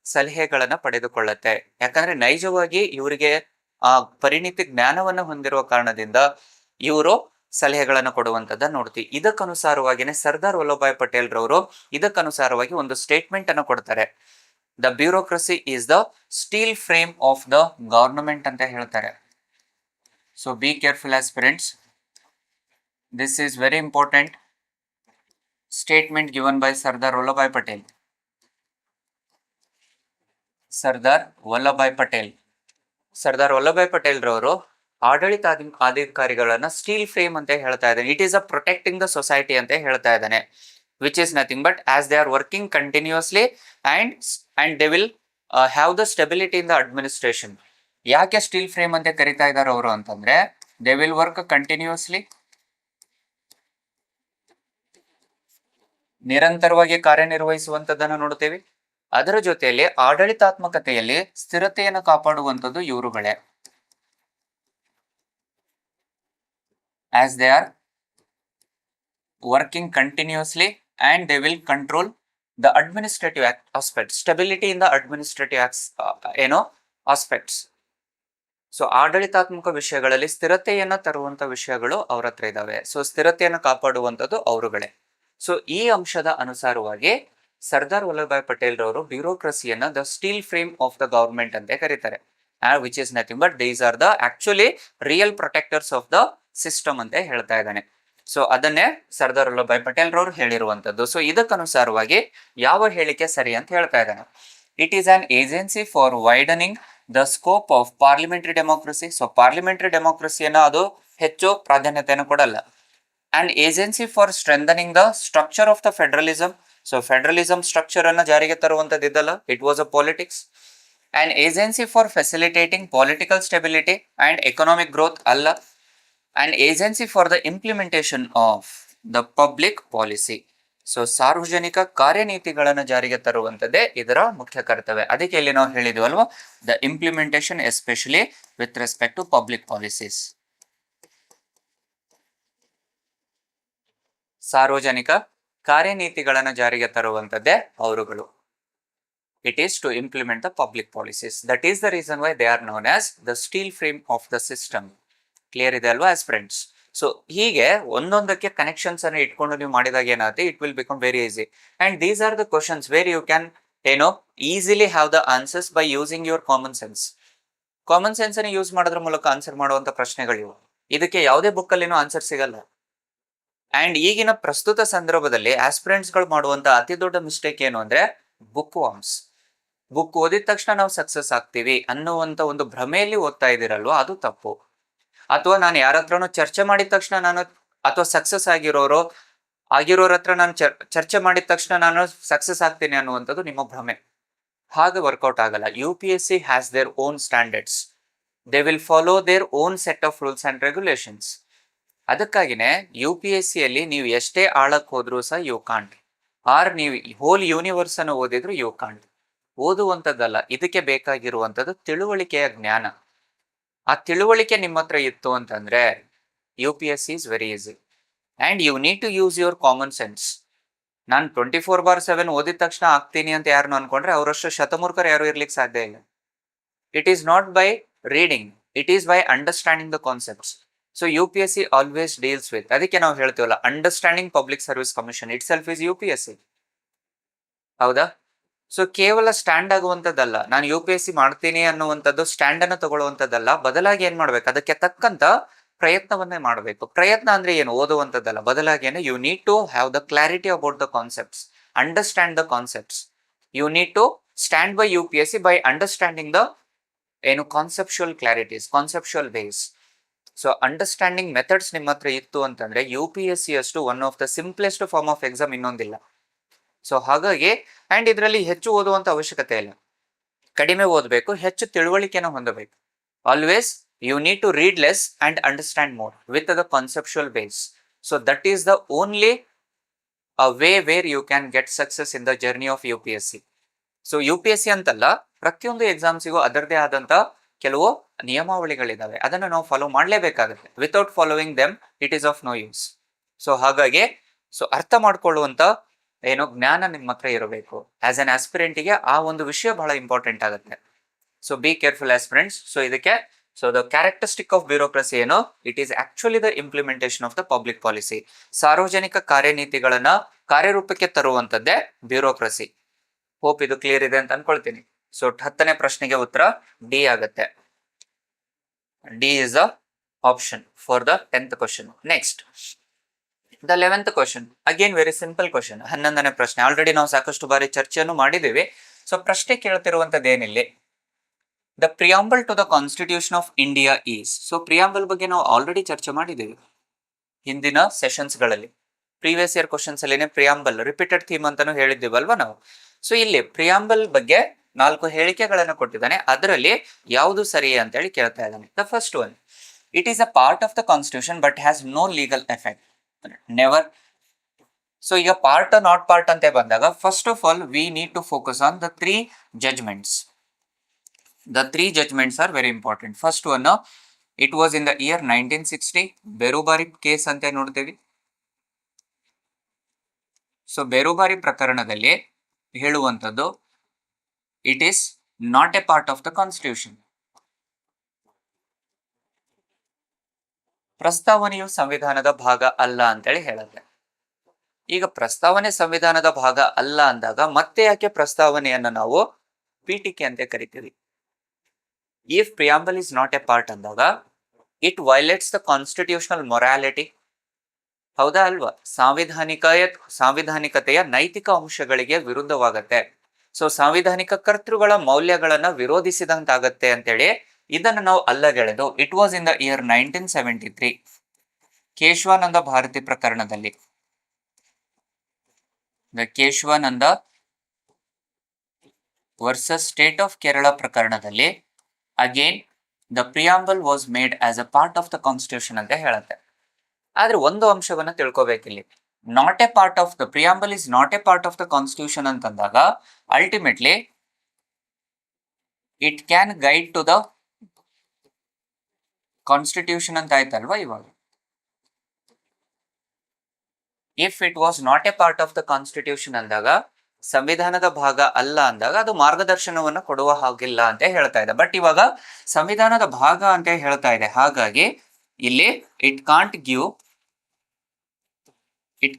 ಸಲಹೆಗಳನ್ನ ಪಡೆದುಕೊಳ್ಳುತ್ತೆ. ಯಾಕಂದ್ರೆ ನೈಜವಾಗಿ ಇವರಿಗೆ ಆ ಪರಿಣಿತಿ ಜ್ಞಾನವನ್ನು ಹೊಂದಿರುವ ಕಾರಣದಿಂದ ಇವರು ಸಲಹೆಗಳನ್ನು ಕೊಡುವಂತದ್ದ ನೋಡ್ತೀವಿ. ಇದಕ್ಕನುಸಾರವಾಗಿನೇ ಸರ್ದಾರ್ ವಲ್ಲಭಭಾಯ್ ಪಟೇಲ್ ರವರು ಇದಕ್ಕನುಸಾರವಾಗಿ ಒಂದು ಸ್ಟೇಟ್ಮೆಂಟ್ ಅನ್ನು ಕೊಡ್ತಾರೆ. The bureaucracy is the steel frame of the government ಅಂತ ಹೇಳ್ತಾರೆ. So be careful aspirants, this is very important statement given by Sardar Vallabhbhai Patel. Sardar Vallabhbhai Patel ರವರು ಆಡಳಿತಾಧಿಕಾರಿಗಳನ್ನ ಸ್ಟೀಲ್ ಫ್ರೇಮ್ ಅಂತ ಹೇಳ್ತಾ ಇದ್ದಾನೆ. It is a protecting the society ಅಂತ ಹೇಳ್ತಾ ಇದ್ದಾನೆ, which is nothing but as they are working continuously and they will have the stability in the administration. ಯಾಕೆ ಸ್ಟೀಲ್ ಫ್ರೇಮ್ ಅಂತ ಕರಿತಾ ಇದ್ದಾರೆ ಅವರು ಅಂತಂದ್ರೆ, ದೇ ವಿಲ್ ವರ್ಕ್ ಕಂಟಿನ್ಯೂಸ್ಲಿ, ನಿರಂತರವಾಗಿ ಕಾರ್ಯನಿರ್ವಹಿಸುವಂತದ್ದನ್ನು ನೋಡ್ತೇವೆ. ಅದರ ಜೊತೆಯಲ್ಲಿ ಆಡಳಿತಾತ್ಮಕತೆಯಲ್ಲಿ ಸ್ಥಿರತೆಯನ್ನು ಕಾಪಾಡುವಂಥದ್ದು ಇವರುಗಳೇ. As they are working continuously and they will control the administrative aspects, stability in the administrative aspects. So ಆಡಳಿತಾತ್ಮಕ ವಿಷಯಗಳಲ್ಲಿ ಸ್ಥಿರತೆಯನ್ನು ತರುವಂತ ವಿಷಯಗಳು ಅವ್ರ ಹತ್ರ ಇದಾವೆ. ಸೊ ಸ್ಥಿರತೆಯನ್ನು ಕಾಪಾಡುವಂಥದ್ದು ಅವರುಗಳೇ. ಸೊ ಈ ಅಂಶದ ಅನುಸಾರವಾಗಿ ಸರ್ದಾರ್ ವಲ್ಲಭಭಾಯ್ ಪಟೇಲ್ ರವರು ಬ್ಯೂರೋಕ್ರಸಿಯನ್ನ the steel frame of the government ಅಂತ ಕರೀತಾರೆ, which is nothing but these are the actually real protectors of the system ಅಂತ ಹೇಳ್ತಾ ಇದ್ದಾನೆ. ಸೊ ಅದನ್ನೇ ಸರ್ದಾರ್ ವಲ್ಲಭಭಾಯ್ ಪಟೇಲ್ ರವರು ಹೇಳಿರುವಂತದ್ದು. ಸೊ ಇದಕ್ಕನುಸಾರವಾಗಿ ಯಾವ ಹೇಳಿಕೆ ಸರಿ ಅಂತ ಹೇಳ್ತಾ ಇದ್ದಾನೆ. It is an agency for widening the scope of parliamentary democracy. So parliamentary ಡೆಮೋಕ್ರಸಿಯನ್ನ ಅದು ಹೆಚ್ಚು ಪ್ರಾಧಾನ್ಯತೆಯನ್ನು ಕೊಡಲ್ಲ. And agency for strengthening the structure of the federalism. So federalism structure ಅನ್ನ ಜಾರಿಗೆ ತರುವಂತದ್ದಿದ್ದಲ್ಲ, it was a politics. And agency for facilitating political stability and economic growth ಅಲ್ಲ. And agency for the implementation of the public policy. So ಸಾರ್ವಜನಿಕ ಕಾರ್ಯನೀತಿಗಳನ್ನು ಜಾರಿಗೆ ತರುವಂತದ್ದೇ ಇದರ ಮುಖ್ಯ ಕರ್ತವ್ಯ. ಅದಕ್ಕೆ ಇಲ್ಲಿ ನಾವು ಹೇಳಿದ್ವಲ್ವಾ, the implementation especially with respect to public policies. ಸಾರ್ವಜನಿಕ ಕಾರ್ಯನೀತಿಗಳನ್ನು ಜಾರಿಗೆ ತರುವಂತದ್ದೇ ಅವರುಗಳು. It is to implement the public policies. That is the reason why they are known as the steel frame of the system. Clear ಇದೆ ಅಲ್ವಾ ಆಸ್ಪಿರೆಂಟ್ಸ್? ಸೊ ಹೀಗೆ ಒಂದೊಂದಕ್ಕೆ ಕನೆಕ್ಷನ್ಸ್ ಅನ್ನು ಇಟ್ಕೊಂಡು ನೀವು ಮಾಡಿದಾಗ ಏನಾಗುತ್ತೆ, it will become very easy. And these are the questions where you can easily have the answers by using your common sense. Common sense ಅನ್ನು ಯೂಸ್ ಮಾಡೋದ್ರ ಮೂಲಕ ಆನ್ಸರ್ ಮಾಡುವಂತ ಪ್ರಶ್ನೆಗಳಿವು. ಇದಕ್ಕೆ ಯಾವುದೇ ಬುಕ್ ಅಲ್ಲಿನೂ ಆನ್ಸರ್ ಸಿಗಲ್ಲ. ಅಂಡ್ ಈಗಿನ ಪ್ರಸ್ತುತ ಸಂದರ್ಭದಲ್ಲಿ ಆಸ್ಪಿರೆಂಟ್ಸ್ ಗಳು ಮಾಡುವಂತ ಅತಿ ದೊಡ್ಡ ಮಿಸ್ಟೇಕ್ ಏನು ಅಂದ್ರೆ, ಬುಕ್ ವಾಮ್ಸ್. ಬುಕ್ ಓದಿದ ತಕ್ಷಣ ನಾವು ಸಕ್ಸಸ್ ಆಗ್ತೀವಿ ಅನ್ನುವಂತ ಒಂದು ಭ್ರಮೆಯಲ್ಲಿ ಓದ್ತಾ ಇದ್ದೀರಲ್ವಾ, ಅದು ತಪ್ಪು. ಅಥವಾ ನಾನು ಯಾರ ಹತ್ರನೂ ಚರ್ಚೆ ಮಾಡಿದ ತಕ್ಷಣ ನಾನು, ಅಥವಾ ಸಕ್ಸಸ್ ಆಗಿರೋರ ಹತ್ರ ನಾನು ಚರ್ಚೆ ಮಾಡಿದ ತಕ್ಷಣ ನಾನು ಸಕ್ಸಸ್ ಆಗ್ತೀನಿ ಅನ್ನುವಂಥದ್ದು ನಿಮ್ಮ ಭ್ರಮೆ. ಹಾಗೆ ವರ್ಕೌಟ್ ಆಗಲ್ಲ. UPSC has their own standards. They will follow their own set of rules and regulations. ಅದಕ್ಕಾಗಿನೇ UPSC ಅಲ್ಲಿ ನೀವು ಎಷ್ಟೇ ಆಳಕ್ಕೆ ಹೋದ್ರೂ ಸಹ ಯು ಕಾಂಟ್, ಆರ್ ನೀವು ಹೋಲ್ ಯೂನಿವರ್ಸ್ ಅನ್ನು ಓದಿದ್ರು ಯು ಕಾಂಟ್. ಓದುವಂಥದ್ದಲ್ಲ, ಇದಕ್ಕೆ ಬೇಕಾಗಿರುವಂಥದ್ದು ತಿಳುವಳಿಕೆಯ ಜ್ಞಾನ. ಆ ತಿಳುವಳಿಕೆ ನಿಮ್ಮ ಹತ್ರ ಇತ್ತು ಅಂತಂದ್ರೆ UPSC is very easy. And you need to use your common sense. ನಾನು 24/7 ಓದಿದ ತಕ್ಷಣ ಆಗ್ತೀನಿ ಅಂತ ಯಾರನ್ನು ಅನ್ಕೊಂಡ್ರೆ ಅವರಷ್ಟು ಶತಮೂರ್ಖರು ಯಾರು ಇರ್ಲಿಕ್ಕೆ ಸಾಧ್ಯ ಇಲ್ಲ. It is not by reading, it is by understanding the concepts. So UPSC always deals with, ಅದಕ್ಕೆ ನಾವು ಹೇಳ್ತೀವಲ್ಲ, understanding public service commission it self is UPSC. ಹೌದಾ? ಸೊ ಕೇವಲ ಸ್ಟ್ಯಾಂಡ್ ಆಗುವಂಥದ್ದಲ್ಲ, ನಾನು UPSC ಮಾಡ್ತೀನಿ ಅನ್ನುವಂಥದ್ದು ಸ್ಟ್ಯಾಂಡ್ ಅನ್ನು ತಗೊಳ್ಳುವಂಥದ್ದಲ್ಲ. ಬದಲಾಗಿ ಏನ್ ಮಾಡ್ಬೇಕು, ಅದಕ್ಕೆ ತಕ್ಕಂತ ಪ್ರಯತ್ನವನ್ನೇ ಮಾಡಬೇಕು. ಪ್ರಯತ್ನ ಅಂದ್ರೆ ಏನು, ಓದುವಂಥದ್ದಲ್ಲ. ಬದಲಾಗಿ ಏನು, you need to have the clarity about the concepts, understand the concepts. You need to stand by UPSC by understanding the conceptual clarities, conceptual base. So understanding methods ನಿಮ್ಮ ಹತ್ರ ಇತ್ತು ಅಂತಂದ್ರೆ UPSC ಅಷ್ಟು one of the simplest form of exam ಇನ್ನೊಂದಿಲ್ಲ. ಸೊ ಹಾಗಾಗಿ ಅಂಡ್ ಇದರಲ್ಲಿ ಹೆಚ್ಚು ಓದುವಂತ ಅವಶ್ಯಕತೆ ಇಲ್ಲ, ಕಡಿಮೆ ಓದಬೇಕು, ಹೆಚ್ಚು ತಿಳುವಳಿಕೆನ ಹೊಂದಬೇಕು. Always You need to read less and understand more with the conceptual base. So that is the only a way where you can get success in the journey of UPSC. So U P S C ಅಂತಲ್ಲ, ಪ್ರತಿಯೊಂದು ಎಕ್ಸಾಮ್ಸಿಗೂ ಅದರದೇ ಆದಂತ ಕೆಲವು ನಿಯಮಾವಳಿಗಳಿದಾವೆ, ಅದನ್ನು ನಾವು ಫಾಲೋ ಮಾಡಲೇಬೇಕಾಗುತ್ತೆ. Without following them it is of no use. So ಹಾಗಾಗಿ ಅರ್ಥ ಮಾಡ್ಕೊಳ್ಳುವಂತ ಏನೋ ಜ್ಞಾನ ನಿಮ್ಮ ಹತ್ರ ಇರಬೇಕು. ಆಸ್ ಅನ್ ಆಸ್ಪಿರೆಂಟಿಗೆ ಆ ಒಂದು ವಿಷಯ ಬಹಳ ಇಂಪಾರ್ಟೆಂಟ್ ಆಗುತ್ತೆ. So be careful aspirants. So ಇದಕ್ಕೆ ದ ಕ್ಯಾರೆಕ್ಟರಿಸ್ಟಿಕ್ ಆಫ್ ಬ್ಯೂರೋಕ್ರಸಿ ಏನು? It is actually the implementation of the public policy. ಸಾರ್ವಜನಿಕ ಕಾರ್ಯನೀತಿಗಳನ್ನ ಕಾರ್ಯರೂಪಕ್ಕೆ ತರುವಂತದ್ದೇ ಬ್ಯೂರೋಕ್ರಸಿ. ಹೋಪ್ ಇದು ಕ್ಲಿಯರ್ ಇದೆ ಅಂತ ಅನ್ಕೊಳ್ತೀನಿ. ಸೊ 10ನೇ ಪ್ರಶ್ನೆಗೆ ಉತ್ತರ ಡಿ ಆಗುತ್ತೆ. D is the option for the 10th question. Next the 11th question. Again very simple question. 11ನೇ ಪ್ರಶ್ನೆ ಆಲ್ರೆಡಿ ನಾವು ಸಾಕಷ್ಟು ಬಾರಿ ಚರ್ಚೆಯನ್ನು ಮಾಡಿದ್ದೀವಿ. ಸೊ ಪ್ರಶ್ನೆ ಕೇಳ್ತಿರುವಂತದ್ದು ಏನಿಲ್ಲಿ, the preamble to the constitution of India is. So preamble ಬಗ್ಗೆ ನಾವು ಆಲ್ರೆಡಿ ಚರ್ಚೆ ಮಾಡಿದ್ದೀವಿ ಹಿಂದಿನ ಸೆಷನ್ಸ್ ಗಳಲ್ಲಿ. ಪ್ರೀವಿಯಸ್ ಇಯರ್ ಕ್ವಶನ್ಸ್ ಅಲ್ಲಿನೇ ಪ್ರಿಯಾಂಬಲ್ ರಿಪೀಟೆಡ್ ಥೀಮ್ ಅಂತಾನು ಹೇಳಿದ್ದೀವಲ್ವಾ ನಾವು. ಸೊ ಇಲ್ಲಿ ಪ್ರಿಯಾಂಬಲ್ ಬಗ್ಗೆ 4 ಹೇಳಿಕೆಗಳನ್ನು ಕೊಟ್ಟಿದ್ದಾನೆ, ಅದರಲ್ಲಿ ಯಾವುದು ಸರಿ ಅಂತ ಹೇಳಿ ಕೇಳ್ತಾ ಇದ್ದಾನೆ. The first one, it is a part of the constitution but has no legal effect. Never. So ಈಗ ಪಾರ್ಟ್ ನಾಟ್ ಪಾರ್ಟ್ ಅಂತ ಬಂದಾಗ first of all we need to focus on the 3 judgments. The 3 judgments are very important. First one, it was in the year 1960 Berubari case ಅಂತ ನೋಡ್ತೀವಿ. ಸೊ ಬೇರುಬಾರಿ ಪ್ರಕರಣದಲ್ಲಿ ಹೇಳುವಂಥದ್ದು, it is not a part of the constitution. ಪ್ರಸ್ತಾವನೆಯು ಸಂವಿಧಾನದ ಭಾಗ ಅಲ್ಲ ಅಂತೇಳಿ ಹೇಳುತ್ತೆ. ಈಗ ಪ್ರಸ್ತಾವನೆ ಸಂವಿಧಾನದ ಭಾಗ ಅಲ್ಲ ಅಂದಾಗ ಮತ್ತೆ ಯಾಕೆ ಪ್ರಸ್ತಾವನೆಯನ್ನು ನಾವು ಪೀಠಿಕೆ ಅಂತ ಕರಿತೀವಿ? If preamble is not a part ಅಂದಾಗ it violates the constitutional morality. ಹೌದಾ ಅಲ್ವಾ? ಸಾಂವಿಧಾನಿಕತೆಯ ನೈತಿಕ ಅಂಶಗಳಿಗೆ ವಿರುದ್ಧವಾಗತ್ತೆ. ಸೊ ಸಾಂವಿಧಾನಿಕ ಕರ್ತೃಗಳ ಮೌಲ್ಯಗಳನ್ನ ವಿರೋಧಿಸಿದಂತಾಗತ್ತೆ ಅಂತೇಳಿ ಇದನ್ನು ನಾವು ಅಲ್ಲಗೆಳೆದು it was in the year 1973 Kesavananda Bharati ಪ್ರಕರಣದಲ್ಲಿ, the Kesavananda versus state of Kerala ಪ್ರಕರಣದಲ್ಲಿ again the preamble was made as a part of the constitution ಅಂತ ಹೇಳುತ್ತೆ. ಆದ್ರೆ ಒಂದು ಅಂಶವನ್ನ ತಿಳ್ಕೊಬೇಕಿಲ್ಲಿ, not a part of the preamble is not a part of the constitution ಅಂತಂದಾಗ ultimately it can guide to the constitution ಅಂತ ಆಯ್ತಲ್ವಾ. ಇವಾಗ if it was not a part of the constitution ಅಂದಾಗ, ಸಂವಿಧಾನದ ಭಾಗ ಅಲ್ಲ ಅಂದಾಗ ಅದು ಮಾರ್ಗದರ್ಶನವನ್ನು ಕೊಡುವ ಹಾಗಿಲ್ಲ ಅಂತ ಹೇಳ್ತಾ ಇದೆ. ಬಟ್ ಇವಾಗ ಸಂವಿಧಾನದ ಭಾಗ ಅಂತ ಹೇಳ್ತಾ ಇದೆ, ಹಾಗಾಗಿ ಇಲ್ಲಿ it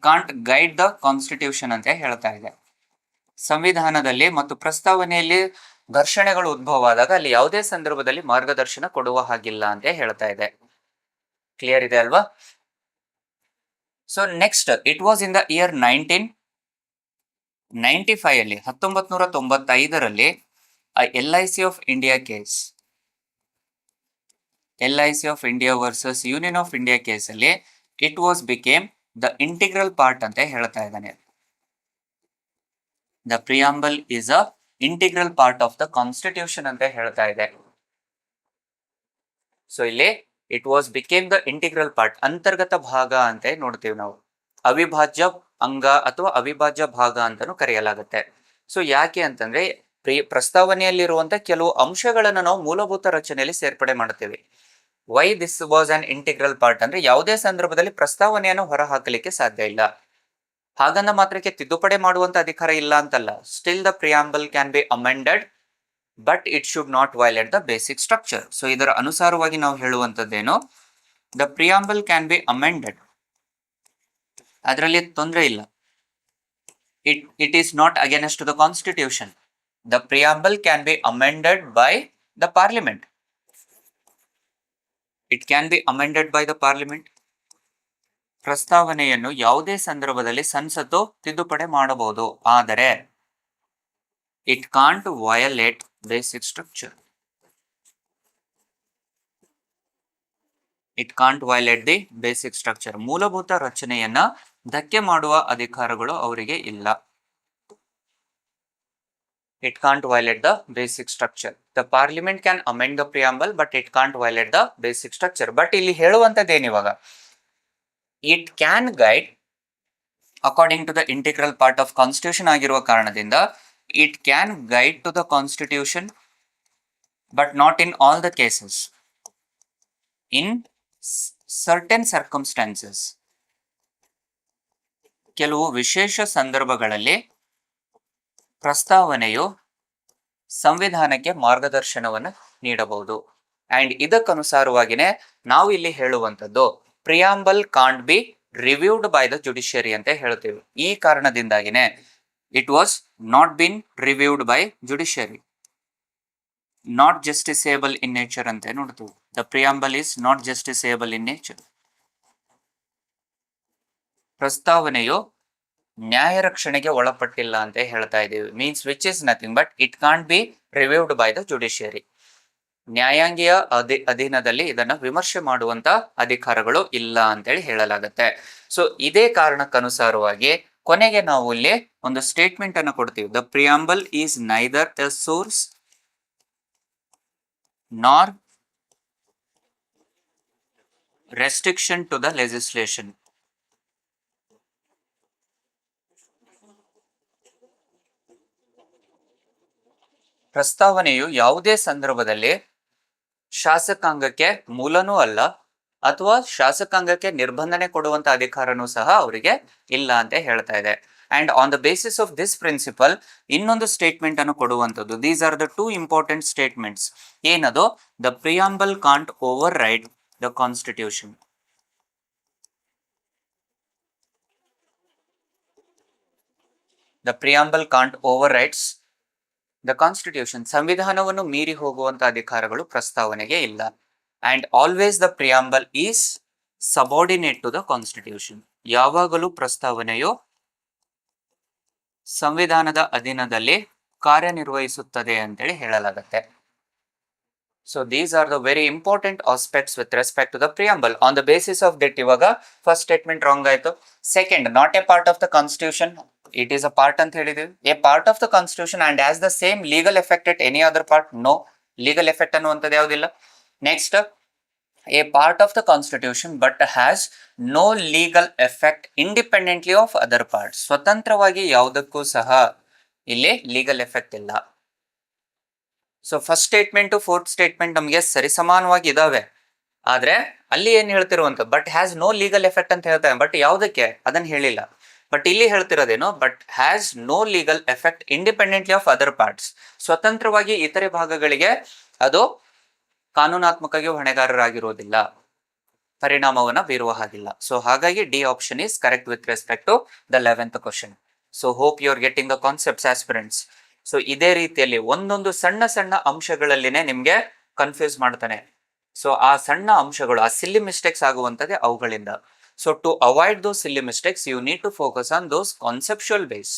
can't guide the constitution ಅಂತ ಹೇಳ್ತಾ ಇದೆ. ಸಂವಿಧಾನದಲ್ಲಿ ಮತ್ತು ಪ್ರಸ್ತಾವನೆಯಲ್ಲಿ ಘರ್ಷಣೆಗಳು ಉದ್ಭವ ಆದಾಗ ಅಲ್ಲಿ ಯಾವುದೇ ಸಂದರ್ಭದಲ್ಲಿ ಮಾರ್ಗದರ್ಶನ ಕೊಡುವ ಹಾಗಿಲ್ಲ ಅಂತ ಹೇಳ್ತಾ ಇದೆ. ಕ್ಲಿಯರ್ ಇದೆ ಅಲ್ವಾ? So next, it was in the year 1995 ಅಲ್ಲಿ 1995ರಲ್ಲಿ LIC of India case, LIC of India versus union of India case ಅಲ್ಲಿ it was became the integral part ಅಂತ ಹೇಳ್ತಾ ಇದ್ದಾನೆ. The preamble is a integral part of the constitution ಅಂತ ಹೇಳ್ತಾ ಇದೆ. ಸೊ ಇಲ್ಲಿ it was became the integral part, ಅಂತರ್ಗತ ಭಾಗ ಅಂತ ನೋಡ್ತೀವಿ ನಾವು. ಅವಿಭಾಜ್ಯ ಅಂಗ ಅಥವಾ ಅವಿಭಾಜ್ಯ ಭಾಗ ಅಂತಾನು ಕರೆಯಲಾಗುತ್ತೆ. ಸೊ ಯಾಕೆ ಅಂತಂದ್ರೆ ಪ್ರಸ್ತಾವನೆಯಲ್ಲಿರುವಂತ ಕೆಲವು ಅಂಶಗಳನ್ನು ನಾವು ಮೂಲಭೂತ ರಚನೆಯಲ್ಲಿ ಸೇರ್ಪಡೆ ಮಾಡ್ತೀವಿ. Why this was an integral part ಅಂದ್ರೆ ಯಾವುದೇ ಸಂದರ್ಭದಲ್ಲಿ ಪ್ರಸ್ತಾವನೆಯನ್ನು ಹೊರ ಹಾಕಲಿಕ್ಕೆ ಸಾಧ್ಯ ಇಲ್ಲ. ಹಾಗಂದ ಮಾತ್ರಕ್ಕೆ ತಿದ್ದುಪಡಿ ಮಾಡುವಂತ ಅಧಿಕಾರ ಇಲ್ಲ ಅಂತಲ್ಲ. Still the preamble can be amended but it should not violate the basic structure. So ಇದರ ಅನುಸಾರವಾಗಿ ನಾವು ಹೇಳುವಂತದ್ದೇನು, the preamble can be amended, ಅದರಲ್ಲಿ ತೊಂದರೆ ಇಲ್ಲ. It is not against the constitution. The preamble can be amended by the parliament. It can be amended by the parliament. ಪ್ರಸ್ತಾವನೆಯನ್ನು ಯಾವುದೇ ಸಂದರ್ಭದಲ್ಲಿ ಸಂಸತ್ತು ತಿದ್ದುಪಡಿ ಮಾಡಬಹುದು, ಆದರೆ it can't violate basic structure. It can't violate the basic structure. ಮೂಲಭೂತ ರಚನೆಯನ್ನ ಧಕ್ಕೆ ಮಾಡುವ ಅಧಿಕಾರಗಳು ಅವರಿಗೆ ಇಲ್ಲ. It can't violate the basic structure. The parliament can amend the preamble, but it can't violate the basic structure. But ಇಲ್ಲಿ ಹೇಳುವಂತದ್ದೇನು ಇವಾಗ, it can guide according to the integral part of constitution ಆಗಿರುವ ಕಾರಣದಿಂದ it can guide to the constitution, but not in all the cases. In certain circumstances, ಕೆಲವು ವಿಶೇಷ ಸಂದರ್ಭಗಳಲ್ಲಿ ಪ್ರಸ್ತಾವನೆಯು ಸಂವಿಧಾನಕ್ಕೆ ಮಾರ್ಗದರ್ಶನವನ್ನು ನೀಡಬಹುದು. ಅಂಡ್ ಇದಕ್ಕನುಸಾರವಾಗಿನೇ ನಾವು ಇಲ್ಲಿ ಹೇಳುವಂಥದ್ದು preamble can't be reviewed by the judiciary ಅಂತ ಹೇಳ್ತೀವಿ. ಈ ಕಾರಣದಿಂದಾಗಿನೇ it was not been reviewed by judiciary, not justiciable in nature ಅಂತ ನೋಡ್ತೀವಿ. The preamble is not justiciable in nature. ಪ್ರಸ್ತಾವನೆಯು ನ್ಯಾಯ ರಕ್ಷಣೆಗೆ ಒಳಪಟ್ಟಿಲ್ಲ ಅಂತ ಹೇಳ್ತಾ ಇದ್ದೀವಿ. Means which is nothing but it can't be reviewed by the judiciary. ನ್ಯಾಯಾಂಗೀಯ ಅಧೀನದಲ್ಲಿ ಇದನ್ನ ವಿಮರ್ಶೆ ಮಾಡುವಂತ ಅಧಿಕಾರಗಳು ಇಲ್ಲ ಅಂತೇಳಿ ಹೇಳಲಾಗುತ್ತೆ. ಸೊ ಇದೇ ಕಾರಣಕ್ಕನುಸಾರವಾಗಿ ಕೊನೆಗೆ ನಾವು ಇಲ್ಲಿ ಒಂದು ಸ್ಟೇಟ್ಮೆಂಟ್ ಅನ್ನು ಕೊಡ್ತೀವಿ. The preamble is neither A source ನಾರ್ ರೆಸ್ಟ್ರಿಕ್ಷನ್ ಟು ದ ಲೆಜಿಸ್ಲೇಷನ್. ಪ್ರಸ್ತಾವನೆಯು ಯಾವುದೇ ಸಂದರ್ಭದಲ್ಲಿ ಶಾಸಕಾಂಗಕ್ಕೆ ಮೂಲನೂ ಅಲ್ಲ ಅಥವಾ ಶಾಸಕಾಂಗಕ್ಕೆ ನಿರ್ಬಂಧನೆ ಕೊಡುವಂತ ಅಧಿಕಾರನೂ ಸಹ ಅವರಿಗೆ ಇಲ್ಲ ಅಂತ ಹೇಳ್ತಾ ಇದೆ. And on the basis of this principle ಇನ್ನೊಂದು ಸ್ಟೇಟ್ಮೆಂಟ್ ಅನ್ನು ಕೊಡುವಂಥದ್ದು. These are the two important statements. ಏನದು? The preamble can't override the constitution. The preamble can't overrides the constitution. ಸಂವಿಧಾನವನ್ನು ಮೀರಿ ಹೋಗುವಂತ ಅಧಿಕಾರಗಳು ಪ್ರಸ್ತಾವನೆಗೆ ಇಲ್ಲ. And always the preamble is subordinate to the constitution. ಯಾವಾಗಲೂ ಪ್ರಸ್ತಾವನೆಯು ಸಂವಿಧಾನದ ಅಧೀನದಲ್ಲಿ ಕಾರ್ಯನಿರ್ವಹಿಸುತ್ತದೆ ಅಂತೇಳಿ ಹೇಳಲಾಗುತ್ತೆ. So these are the very important aspects with respect to the preamble. On the basis of that ಇವಾಗ ಫಸ್ಟ್ ಸ್ಟೇಟ್ಮೆಂಟ್ ರಾಂಗ್ ಆಯ್ತು. Second, not a part of the constitution. It is a part ಅಂತ ಹೇಳಿದೀವಿ. A part of the constitution and has the same legal effect at any other part. No, legal effect ಅನ್ನುವಂಥದ್ದು ಯಾವುದಿಲ್ಲ. Next, a part of the constitution but has no legal effect independently of other parts. ಸ್ವತಂತ್ರವಾಗಿ ಯಾವುದಕ್ಕೂ ಸಹ ಇಲ್ಲಿ legal effect ಇಲ್ಲ. So first statement to fourth statement ನಮಗೆ ಸರಿಸಮಾನವಾಗಿ ಇದಾವೆ. ಆದ್ರೆ ಅಲ್ಲಿ ಏನ್ ಹೇಳ್ತಿರುವಂತ but has no legal effect ಅಂತ ಹೇಳ್ತಾರೆ. ಬಟ್ ಯಾವುದಕ್ಕೆ ಅದನ್ನ ಹೇಳಿಲ್ಲ. ಬಟ್ ಇಲ್ಲಿ ಹೇಳ್ತಿರೋದೇನು? But has no legal effect independently of other parts. ಸ್ವತಂತ್ರವಾಗಿ ಇತರೆ ಭಾಗಗಳಿಗೆ ಅದು ಕಾನೂನಾತ್ಮಕವಾಗಿ ಹೊಣೆಗಾರರಾಗಿರೋದಿಲ್ಲ, ಪರಿಣಾಮವನ್ನ ಬೀರುವ ಹಾಗಿಲ್ಲ. ಸೊ ಹಾಗಾಗಿ D option is correct with respect to the 11th question. So hope you are getting the concepts aspirants. So ಇದೇ ರೀತಿಯಲ್ಲಿ ಒಂದೊಂದು ಸಣ್ಣ ಸಣ್ಣ ಅಂಶಗಳಲ್ಲಿನೇ ನಿಮ್ಗೆ ಕನ್ಫ್ಯೂಸ್ ಮಾಡ್ತಾನೆ. ಸೊ ಆ ಸಣ್ಣ ಅಂಶಗಳು, ಆ ಸಿಲ್ಲಿ ಮಿಸ್ಟೇಕ್ಸ್ ಆಗುವಂತದ್ದೇ ಅವುಗಳಿಂದ. So to avoid those silly mistakes, you need to focus on those conceptual base.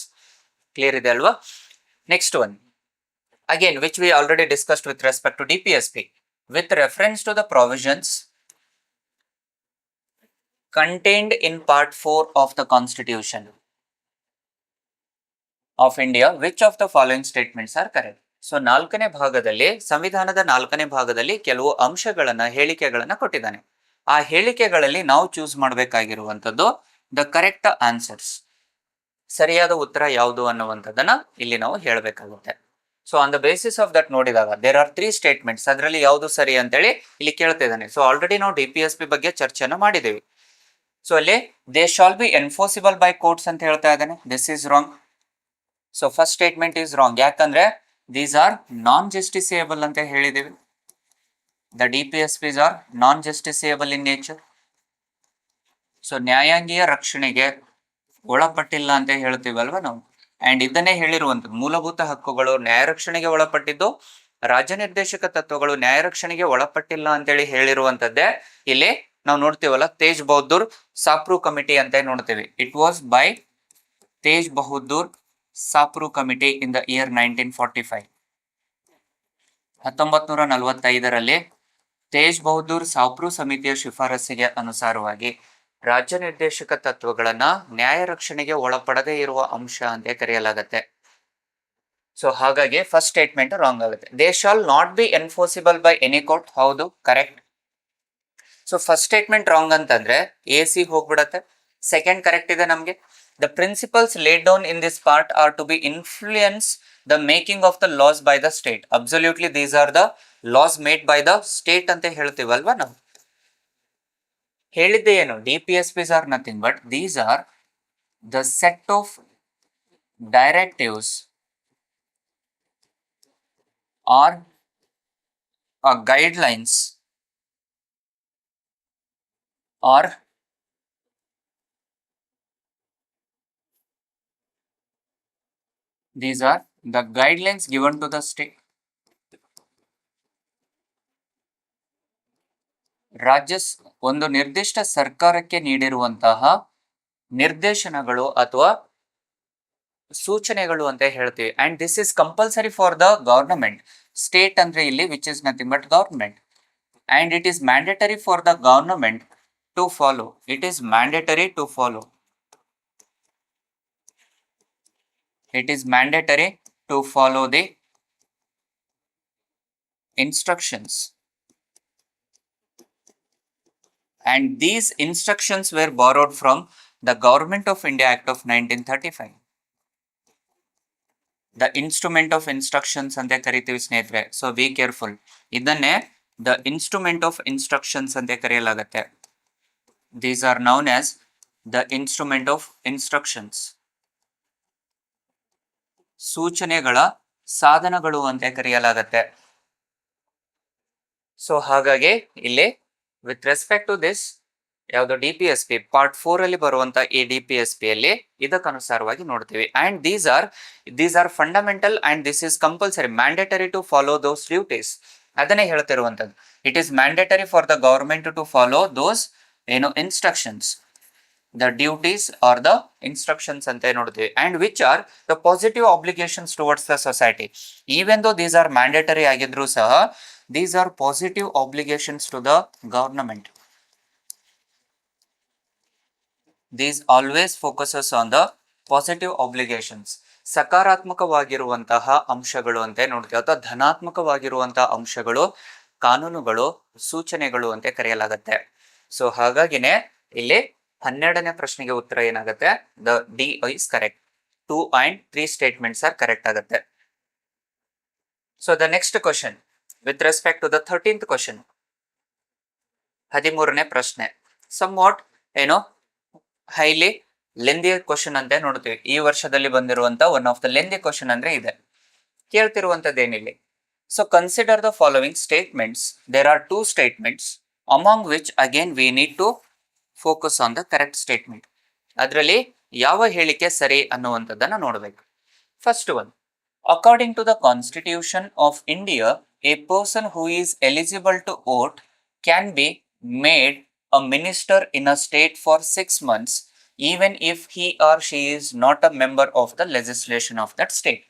Clear ಇದೆ ಅಲ್ವಾ? Next one. Again, which we already discussed with respect to DPSP. With reference to the provisions contained in part 4 of the Constitution of India, which of the following statements are correct? So ನಾಲ್ಕನೇ ಭಾಗದಲ್ಲಿ, ಸಂವಿಧಾನದ 4ನೇ ಭಾಗದಲ್ಲಿ ಕೆಲವು ಅಂಶಗಳನ್ನ, ಹೇಳಿಕೆಗಳನ್ನ ಕೊಟ್ಟಿದ್ದಾನೆ. ಆ ಹೇಳಿಕೆಗಳಲ್ಲಿ ನಾವು ಚೂಸ್ ಮಾಡಬೇಕಾಗಿರುವಂಥದ್ದು ದ ಕರೆಕ್ಟ್ ಆನ್ಸರ್ಸ್. ಸರಿಯಾದ ಉತ್ತರ ಯಾವುದು ಅನ್ನುವಂಥದ್ದನ್ನ ಇಲ್ಲಿ ನಾವು ಹೇಳಬೇಕಾಗುತ್ತೆ. So on the basis of that ನೋಡಿದಾಗ ದೇರ್ ಆರ್ 3 ಸ್ಟೇಟ್ಮೆಂಟ್ಸ್. ಅದರಲ್ಲಿ ಯಾವುದು ಸರಿ ಅಂತೇಳಿ ಇಲ್ಲಿ ಕೇಳ್ತಾ ಇದ್ದಾನೆ. ಸೊ ಆಲ್ರೆಡಿ ನಾವು DPSP ಬಗ್ಗೆ ಚರ್ಚೆನ ಮಾಡಿದ್ದೇವೆ. ಸೊ ಅಲ್ಲಿ they shall be enforceable by courts ಅಂತ ಹೇಳ್ತಾ ಇದ್ದಾನೆ. This is wrong. So first statement is wrong. ಯಾಕಂದ್ರೆ ದೀಸ್ ಆರ್ ನಾನ್ ಜಸ್ಟಿಸಿಯಬಲ್ ಅಂತ ಹೇಳಿದ್ದೀವಿ. The DPSPs are non-justiciable in nature. So ನ್ಯಾಯಾಂಗೀಯ ರಕ್ಷಣೆಗೆ ಒಳಪಟ್ಟಿಲ್ಲ ಅಂತ ಹೇಳ್ತೀವಲ್ವ ನಾವು. ಅಂಡ್ ಇದನ್ನೇ ಹೇಳಿರುವಂಥದ್ದು ಮೂಲಭೂತ ಹಕ್ಕುಗಳು ನ್ಯಾಯ ರಕ್ಷಣೆಗೆ ಒಳಪಟ್ಟಿದ್ದು, ರಾಜ್ಯ ನಿರ್ದೇಶಕ ತತ್ವಗಳು ನ್ಯಾಯ ರಕ್ಷಣೆಗೆ ಒಳಪಟ್ಟಿಲ್ಲ ಅಂತೇಳಿ ಹೇಳಿರುವಂತದ್ದೇ ಇಲ್ಲಿ ನಾವು ನೋಡ್ತೀವಲ್ಲ. ತೇಜ್ ಬಹದ್ದೂರ್ ಸಾಪ್ರೂ ಕಮಿಟಿ ಅಂತ ನೋಡ್ತೀವಿ. It was by Tej Bahadur Sapru committee in the year 1945. 1945ರಲ್ಲಿ ತೇಜ್ ಬಹದ್ದೂರ್ ಸಾಪ್ರೂ ಸಮಿತಿಯ ಶಿಫಾರಸ್ಸಿಗೆ ಅನುಸಾರವಾಗಿ ರಾಜ್ಯ ನಿರ್ದೇಶಕ ತತ್ವಗಳನ್ನ ನ್ಯಾಯ ರಕ್ಷಣೆಗೆ ಒಳಪಡದೇ ಇರುವ ಅಂಶ ಅಂತ ಕರೆಯಲಾಗತ್ತೆ. ಸೊ ಹಾಗಾಗಿ ಫಸ್ಟ್ ಸ್ಟೇಟ್ಮೆಂಟ್ ರಾಂಗ್ ಆಗುತ್ತೆ. They shall not be enforceable by any court. ಹೌದು, correct. So first statement wrong ಅಂತಂದ್ರೆ ಎ ಸಿ ಹೋಗ್ಬಿಡತ್ತೆ. ಸೆಕೆಂಡ್ ಕರೆಕ್ಟ್ ಇದೆ ನಮಗೆ. The principles laid down in this part are to be influence the making of the laws by the state. Absolutely these are the laws made by the state ಅಂತ ಹೇಳ್ತೀವಲ್ವಾ ನಾವು. ಹೇಳಿದ್ದೆ ಏನು, DPSPs are nothing but these are the set of directives or guidelines or these are the guidelines given to the state. ಒಂದು ನಿರ್ದಿಷ್ಟ ಸರ್ಕಾರಕ್ಕೆ ನೀಡಿರುವಂತಹ ನಿರ್ದೇಶನಗಳು ಅಥವಾ ಸೂಚನೆಗಳು ಅಂತ ಹೇಳ್ತೀವಿ. And this is compulsory for the government. State ಅಂದ್ರೆ ಇಲ್ಲಿ which is nothing but government. And it is mandatory for the government to follow. It is mandatory to follow. It is mandatory to follow the instructions. And these instructions were borrowed from the Government of India Act of 1935. The instrument of instructions ante ಕರಿತೀವಿ ಸ್ನೇಹಿತರೆ. So be careful. ಇದನ್ನೇ the instrument of instructions ante ಕರೆಯಲಾಗುತ್ತೆ. These are known as the instrument of instructions. ಸೂಚನೆಗಳ ಸಾಧನಗಳು ಅಂತ ಕರೆಯಲಾಗುತ್ತೆ. ಸೊ ಹಾಗಾಗಿ ಇಲ್ಲಿ ವಿತ್ ರೆಸ್ಪೆಕ್ಟ್ ಟು ದಿಸ್ ಯಾವುದು DPSP ಪಾರ್ಟ್ 4 ಅಲ್ಲಿ ಬರುವಂತ ಈ DPSP ಅಲ್ಲಿ ಇದಕ್ಕನುಸಾರವಾಗಿ ನೋಡ್ತೀವಿ. And these are fundamental and this is compulsory mandatory to follow those duties. ಅದನ್ನೇ ಹೇಳ್ತಿರುವಂತದ್ದು. It is mandatory for the government to follow those instructions, the duties are the instructions ಅಂತ ನೋಡ್ತೀವಿ. And which are the positive obligations towards the society. Even though these are mandatory ಆಗಿದ್ರು ಸಹ these are positive obligations to the government. These always focuses on the positive obligations. ಸಕಾರಾತ್ಮಕವಾಗಿರುವಂತಹ ಅಂಶಗಳು ಅಂತ ನೋಡ್ತೀವಿ ಅಥವಾ ಧನಾತ್ಮಕವಾಗಿರುವಂತಹ ಅಂಶಗಳು, ಕಾನೂನುಗಳು, ಸೂಚನೆಗಳು ಅಂತ ಕರೆಯಲಾಗುತ್ತೆ. ಸೊ ಹಾಗಾಗಿನೇ ಇಲ್ಲಿ 12ನೇ ಪ್ರಶ್ನೆಗೆ ಉತ್ತರ ಏನಾಗುತ್ತೆ, the D is correct. 2 and 3 statements are correct ಆಗುತ್ತೆ. So the next question with respect to the 13th question, 13ನೇ ಪ್ರಶ್ನೆ somewhat highly lengthy question ಅಂತ ನೋಡ್ತೀವಿ. ಈ ವರ್ಷದಲ್ಲಿ ಬಂದಿರುವಂತ one of the lengthy question ಅಂದ್ರೆ ಇದೆ. ಕೇಳ್ತಿರುವಂತದ್ದೇನಿಲ್ಲ. So consider the following statements. There are 2 statements among which again we need to focus on the correct statement. ಅದರಲ್ಲಿ ಯಾವ ಹೇಳಿಕೆ ಸರಿ ಅನ್ನುವಂಥದ್ದನ್ನ ನೋಡಬೇಕು. First one, according to the constitution of India a person who is eligible to vote can be made a minister in a state for 6 months even if he or she is not a member of the legislation of that state.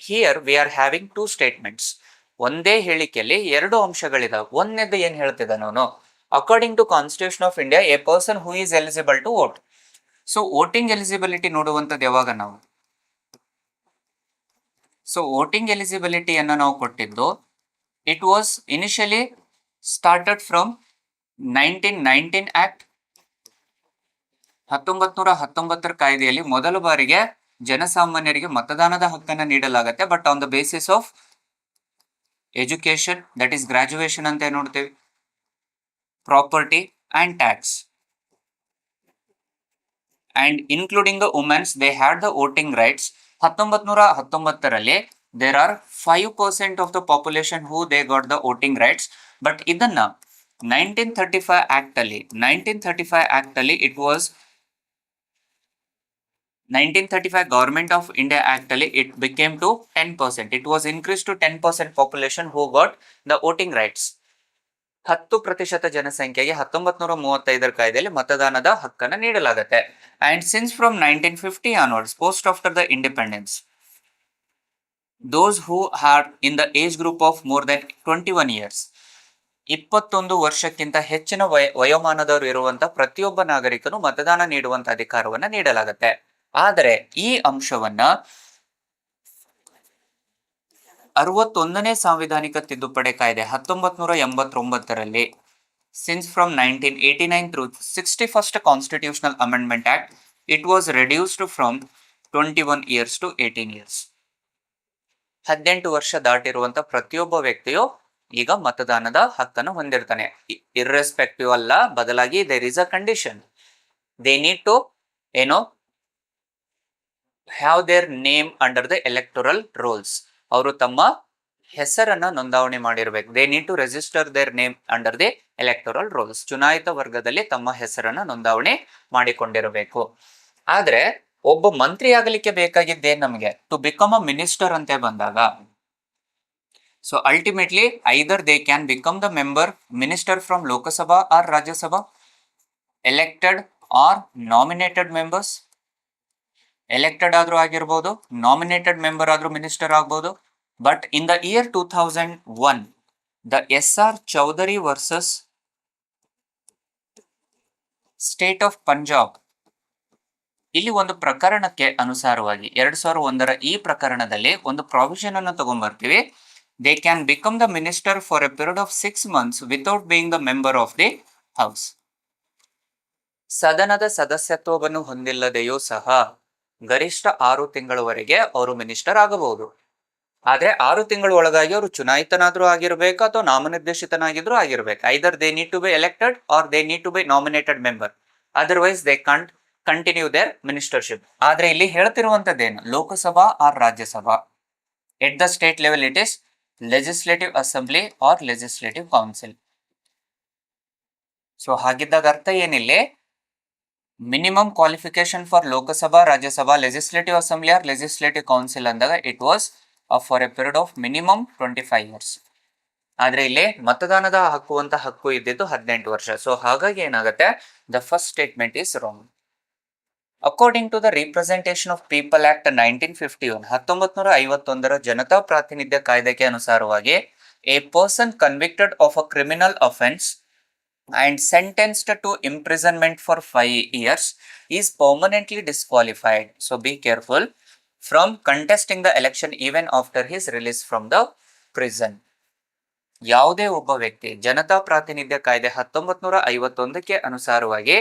Here we are having 2 statements. ಒಂದೇ ಹೇಳಿಕೆಯಲ್ಲಿ 2 ಅಂಶಗಳಿದಾವೆ. ಒಂದನೇದು ಏನ್ ಹೇಳ್ತಿದ್ದ ನಾನು, according to constitution of India a person who is eligible to vote. So voting eligibility ನೋಡುವಂಥದ್ದು ಯಾವಾಗ ನಾವು, ಸೊ ವೋಟಿಂಗ್ ಎಲಿಜಿಬಿಲಿಟಿಯನ್ನು ನಾವು ಕೊಟ್ಟಿದ್ದು it was initially started from 1919 act. 1919 ಕಾಯ್ದೆಯಲ್ಲಿ ಮೊದಲ ಬಾರಿಗೆ ಜನಸಾಮಾನ್ಯರಿಗೆ ಮತದಾನದ ಹಕ್ಕನ್ನು ನೀಡಲಾಗುತ್ತೆ. But on the basis of education, that is graduation ಅಂತ ನೋಡ್ತೇವೆ, property and tax, and including the women's they had the voting rights. 1919ರಲ್ಲಿ there are 5% of the population who they got the voting rights. But ಇದನ್ನ 1935 ಆಕ್ಟ್ ಅಲ್ಲಿ it was 1935 government of India act ಅಲ್ಲಿ it became to 10%. It was increase to 10% population who got the voting rights. 10% ಜನಸಂಖ್ಯೆಗೆ 1935 ಕಾಯ್ದೆಯಲ್ಲಿ ಮತದಾನದ ಹಕ್ಕನ್ನು ನೀಡಲಾಗುತ್ತೆ. And since from 1950 onwards, post after the independence, those who are in the age group of more than 21 years, 21 ವರ್ಷಕ್ಕಿಂತ ಹೆಚ್ಚಿನ ವಯೋಮಾನದವರು ಇರುವಂತಹ ಪ್ರತಿಯೊಬ್ಬ ನಾಗರಿಕನು ಮತದಾನ ನೀಡುವಂತ ಅಧಿಕಾರವನ್ನ ನೀಡಲಾಗುತ್ತೆ. ಆದರೆ ಈ ಅಂಶವನ್ನ 61ನೇ ಸಾಂವಿಧಾನಿಕ ತಿದ್ದುಪಡಿ ಕಾಯ್ದೆ 1989ರಲ್ಲಿ since from 1989 through 61st Constitutional Amendment Act, it was reduced from 21 years to 18 years. 18 ವರ್ಷ ದಾಟಿರುವಂತ ಪ್ರತಿಯೊಬ್ಬ ವ್ಯಕ್ತಿಯು ಈಗ ಮತದಾನದ ಹಕ್ಕನ್ನು ಹೊಂದಿರ್ತಾನೆ. ಇರ್ರೆಸ್ಪೆಕ್ಟಿವ್ ಅಲ್ಲ, ಬದಲಾಗಿ there is a condition. They need to have their name under the electoral rolls. ಅವರು ತಮ್ಮ ಹೆಸರನ್ನ ನೋಂದಾವಣಿ ಮಾಡಿರ್ಬೇಕು. They need to register their name under the electoral rolls. ಚುನಾಯಿತ ವರ್ಗದಲ್ಲಿ ತಮ್ಮ ಹೆಸರನ್ನ ನೋಂದಾವಣಿ ಮಾಡಿಕೊಂಡಿರಬೇಕು. ಆದ್ರೆ ಒಬ್ಬ ಮಂತ್ರಿ ಆಗಲಿಕ್ಕೆ ಬೇಕಾಗಿದ್ದೇ ನಮಗೆ ಟು ಬಿಕಮ್ ಅ ಮಿನಿಸ್ಟರ್ ಅಂತ ಬಂದಾಗ, so ultimately either they can become the minister from Lok Sabha or Rajya Sabha, elected or nominated members. Elected ಆದ್ರೂ ಆಗಿರ್ಬೋದು, ನಾಮಿನೇಟೆಡ್ ಮೆಂಬರ್ ಆದ್ರೂ ಮಿನಿಸ್ಟರ್ ಆಗ್ಬೋದು. But in the year 2001, the SR Chaudhary versus state of Punjab, ಇಲ್ಲಿ ಒಂದು ಪ್ರಕರಣಕ್ಕೆ ಅನುಸಾರವಾಗಿ 2001ರ ಈ ಪ್ರಕರಣದಲ್ಲಿ ಒಂದು ಪ್ರಾವಿಷನ್ ಅನ್ನು ತಗೊಂಡ್ಬರ್ತೀವಿ. They can become the minister for a period of 6 months without being the member of the house. ಸದನದ ಸದಸ್ಯತ್ವವನ್ನು ಹೊಂದಿಲ್ಲದೆಯೂ ಸಹ ಗರಿಷ್ಠ 6 ತಿಂಗಳವರೆಗೆ ಅವರು ಮಿನಿಸ್ಟರ್ ಆಗಬಹುದು. ಆದ್ರೆ 6 ತಿಂಗಳ ಒಳಗಾಗಿ ಅವರು ಚುನಾಯಿತನಾದ್ರೂ ಆಗಿರ್ಬೇಕು ಅಥವಾ ನಾಮನಿರ್ದೇಶಿತನಾಗಿದ್ರು ಆಗಿರ್ಬೇಕು. Either they need to be elected or they need to be nominated member, otherwise they can't continue their ministership. ಆದ್ರೆ ಇಲ್ಲಿ ಹೇಳ್ತಿರುವಂತದ್ದೇನು, Lok Sabha or Rajya Sabha. At the state level it is legislative assembly or legislative council. So ಹಾಗಿದ್ದಾಗ ಅರ್ಥ ಏನಿಲ್ಲ, minimum qualification for Lok Sabha, Rajya Sabha, legislative assembly or legislative council ಅಂದಾಗ it was for a period of minimum 25 years. ಆದ್ರೆ ಇಲ್ಲಿ ಮತದಾನದ ಹಕ್ಕು ಇದ್ದಿದ್ದು 18 ವರ್ಷ. ಸೊ ಹಾಗಾಗಿ ಏನಾಗುತ್ತೆ, the first statement is wrong. According to the representation of people act 1951, 1951ರ ಜನತಾ ಪ್ರಾತಿನಿಧ್ಯ ಕಾಯ್ದೆಗೆ ಅನುಸಾರವಾಗಿ, a person convicted of a criminal offence and sentenced to imprisonment for 5 years is permanently disqualified. So be careful from contesting the election even after his release from the prison. ಯಾವುದೇ ಒಬ್ಬ ವ್ಯಕ್ತಿ ಜನತಾ ಪ್ರಾತಿನಿಧ್ಯ ಕಾಯ್ದೆ 1951ಕ್ಕೆ ಅನುಸಾರವಾಗಿ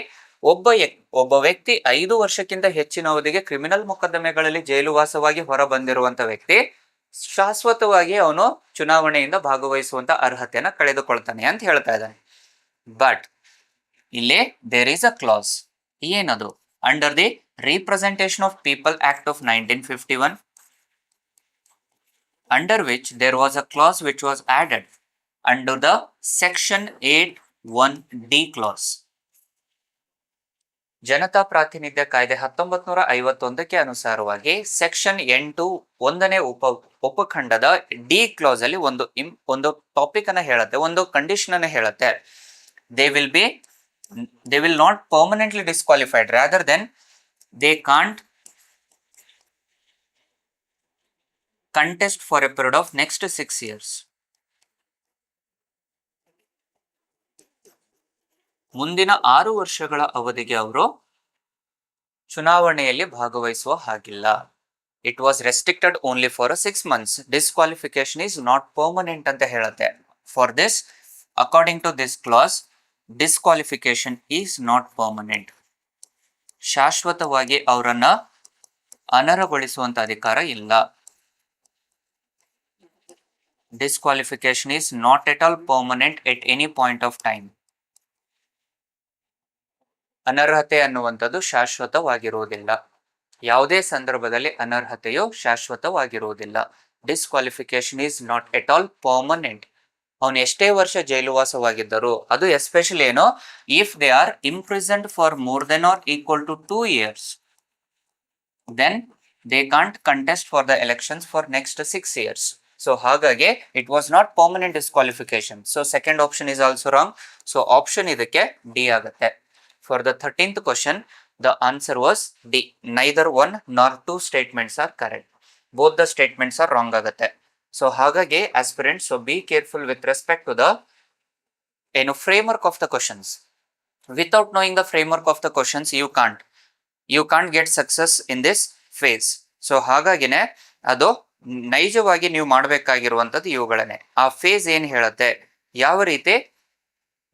ಒಬ್ಬ ವ್ಯಕ್ತಿ 5 ವರ್ಷಕ್ಕಿಂತ ಹೆಚ್ಚಿನ ಅವಧಿಗೆ ಕ್ರಿಮಿನಲ್ ಮೊಕದ್ದಮೆಗಳಲ್ಲಿ ಜೈಲುವಾಸವಾಗಿ ಹೊರ ಬಂದಿರುವಂತ ವ್ಯಕ್ತಿ ಶಾಶ್ವತವಾಗಿ ಅವನು ಚುನಾವಣೆಯಿಂದ ಭಾಗವಹಿಸುವಂತ ಅರ್ಹತೆಯನ್ನ ಕಳೆದುಕೊಳ್ತಾನೆ ಅಂತ ಹೇಳ್ತಾ ಇದ್ದಾನೆ. ಬಟ್ ಇಲ್ಲಿ ದೇರ್ ಈಸ್ ಅ ಕ್ಲಾಸ್. ಏನದು? Under the representation of people act of 1951, under which there was a clause which was added under the section 8(1)(d) clause. ಜನತಾ ಪ್ರಾತಿನಿಧ್ಯ ಕಾಯ್ದೆ 1951ಕ್ಕೆ ಅನುಸಾರವಾಗಿ ಸೆಕ್ಷನ್ 8(1)ನೇ ಉಪಖಂಡದ ಡಿ ಕ್ಲಾಸ್ ಅಲ್ಲಿ ಒಂದು ಟಾಪಿಕ್ ಅನ್ನ ಹೇಳುತ್ತೆ, ಒಂದು ಕಂಡೀಷನ್ ಅನ್ನ ಹೇಳುತ್ತೆ. They will not permanently disqualified, rather than they can't contest for a period of next 6 years. ಮುಂದಿನ 6 ವರ್ಷಗಳ ಅವಧಿಗೆ ಅವರು ಚುನಾವಣೆಯಲ್ಲಿ ಭಾಗವಹಿಸುವ ಹಾಗಿಲ್ಲ. It was restricted only for 6 months. Disqualification is not permanent ಅಂತ ಹೇಳುತ್ತೆ. For this, according to this clause, disqualification is not permanent. ಶಾಶ್ವತವಾಗಿ ಅವರನ್ನ ಅನರ್ಹಗೊಳಿಸುವಂತ ಅಧಿಕಾರ ಇಲ್ಲ. Disqualification is not at all permanent at any point of time. ಅನರ್ಹತೆ ಅನ್ನುವಂಥದ್ದು ಶಾಶ್ವತವಾಗಿರುವುದಿಲ್ಲ. ಯಾವುದೇ ಸಂದರ್ಭದಲ್ಲಿ ಅನರ್ಹತೆಯು ಶಾಶ್ವತವಾಗಿರುವುದಿಲ್ಲ. Disqualification is not at all permanent. ಅವನು ಎಷ್ಟೇ ವರ್ಷ ಜೈಲುವಾಸವಾಗಿದ್ದರು, ಅದು ಎಸ್ಪೆಷಲಿ ಏನೋ if they are imprisoned for more then R equal to 2 years, then they can't contest for the elections for next 6 years. So ಹಾಗಾಗಿ it was not permanent disqualification. So second option is also wrong. So option ಇದಕ್ಕೆ ಡಿ ಆಗುತ್ತೆ. For the 13th question, the answer was D. Neither 1 nor 2 statements are correct. Both the statements are wrong ಆಗುತ್ತೆ. ಸೊ ಹಾಗಾಗಿ aspirants, so be careful with respect to the framework of the questions. Without knowing the framework of the questions, you can't get success in this phase. So ಹಾಗಾಗಿನೇ ಅದು ನೈಜವಾಗಿ ನೀವು ಮಾಡಬೇಕಾಗಿರುವಂತದ್ದು ಇವುಗಳನ್ನೇ. ಆ ಫೇಸ್ ಏನ್ ಹೇಳುತ್ತೆ, ಯಾವ ರೀತಿ